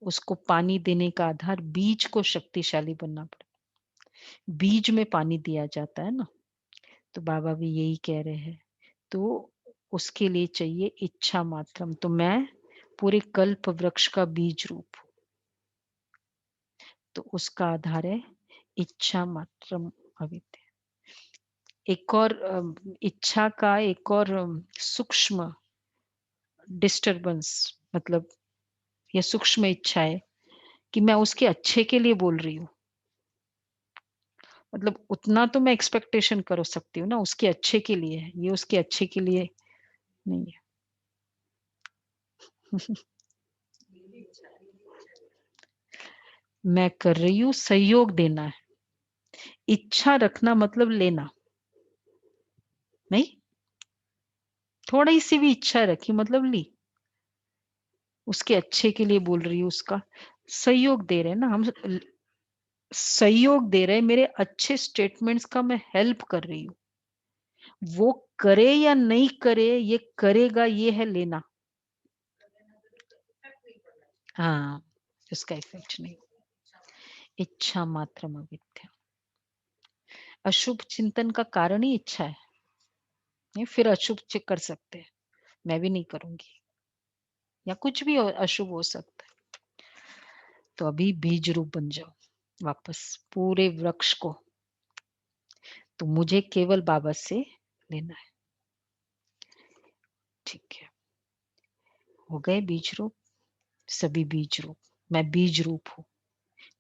उसको पानी देने का आधार बीज को शक्तिशाली बनना पड़ता। बीज में पानी दिया जाता है ना। तो बाबा भी यही कह रहे हैं। तो उसके लिए चाहिए इच्छा मात्रम। तो मैं पूरे कल्प वृक्ष का बीज रूप हूं। तो उसका आधार है इच्छा मात्रम अविद्या। एक और इच्छा का एक और सूक्ष्म डिस्टरबेंस, मतलब यह सूक्ष्म इच्छा है कि मैं उसके अच्छे के लिए बोल रही हूँ। मतलब उतना तो मैं एक्सपेक्टेशन कर सकती हूँ ना, उसके अच्छे के लिए है, ये उसके अच्छे के लिए नहीं है। मैं कर रही हूँ सहयोग देना है। इच्छा रखना मतलब लेना नहीं। थोड़ी सी भी इच्छा रखी मतलब ली। उसके अच्छे के लिए बोल रही हूँ, उसका सहयोग दे रहे हैं ना हम। सहयोग दे रहे हैं, मेरे अच्छे स्टेटमेंट्स का मैं हेल्प कर रही हूँ। वो करे या नहीं करे, ये करेगा, ये है लेना। हाँ, उसका इफेक्ट नहीं। इच्छा मात्रम अविद्या। अशुभ चिंतन का कारण ही इच्छा है। नहीं, फिर अशुभ कर सकते हैं, मैं भी नहीं करूंगी, या कुछ भी अशुभ हो सकता है। तो अभी बीज रूप बन जाओ वापस पूरे वृक्ष को। तो मुझे केवल बाबा से लेना है। ठीक है, हो गए बीज रूप, सभी बीज रूप। मैं बीज रूप हूँ,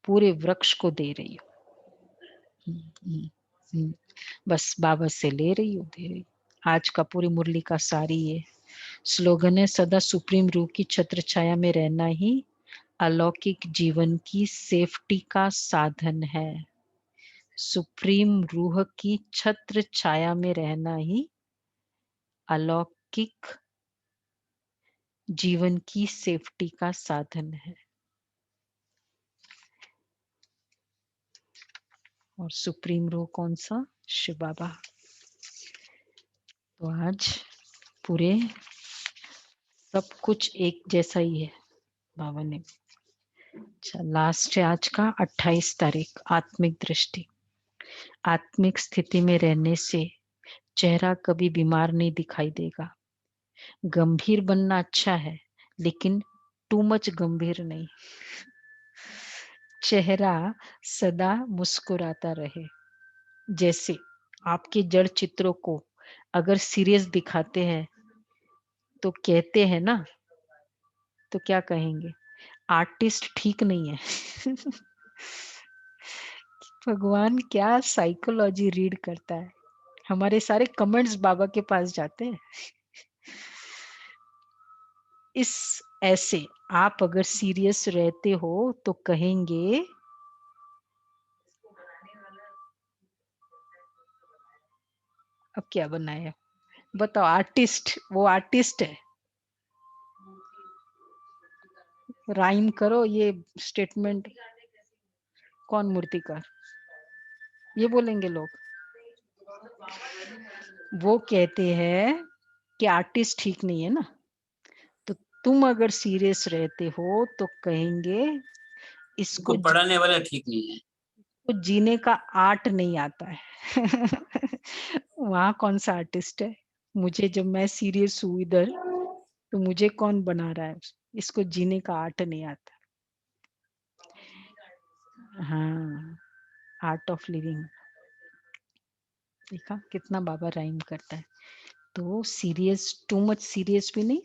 पूरे वृक्ष को दे रही हूँ। बस बाबा से ले रही हूँ, दे रही हूँ। आज का पूरी मुरली का सारी ये स्लोगन है, सदा सुप्रीम रूह की छत्र छाया में रहना ही अलौकिक जीवन की सेफ्टी का साधन है। सुप्रीम रूह की छत्र छाया में रहना ही अलौकिक जीवन की सेफ्टी का साधन है। और सुप्रीम रूह कौन सा? शिव बाबा। तो आज पूरे सब कुछ एक जैसा ही है बाबा ने। अच्छा, लास्ट है आज का 28 तारीख, आत्मिक दृष्टि। आत्मिक स्थिति में रहने से चेहरा कभी बीमार नहीं दिखाई देगा। गंभीर बनना अच्छा है, लेकिन टू मच गंभीर नहीं। चेहरा सदा मुस्कुराता रहे। जैसे आपके जड़ चित्रों को अगर सीरियस दिखाते हैं तो कहते हैं ना, तो क्या कहेंगे? आर्टिस्ट ठीक नहीं है। भगवान क्या साइकोलॉजी रीड करता है। हमारे सारे कमेंट्स बाबा के पास जाते हैं। इस ऐसे आप अगर सीरियस रहते हो तो कहेंगे अब क्या बनाया, बताओ। आर्टिस्ट, वो आर्टिस्ट है। राइम करो ये स्टेटमेंट। कौन मूर्तिकार? ये बोलेंगे लोग। वो कहते हैं कि आर्टिस्ट ठीक नहीं है ना, तो तुम अगर सीरियस रहते हो तो कहेंगे इसको पढ़ाने वाला ठीक नहीं है, तो जीने का आर्ट नहीं आता है। वहां कौन सा आर्टिस्ट है? मुझे जब मैं सीरियस हूँ इधर, तो मुझे कौन बना रहा है? इसको जीने का आर्ट नहीं आता। हाँ, आर्ट ऑफ लिविंग। देखा कितना बाबा राइम करता है। तो सीरियस, टू मच सीरियस भी नहीं,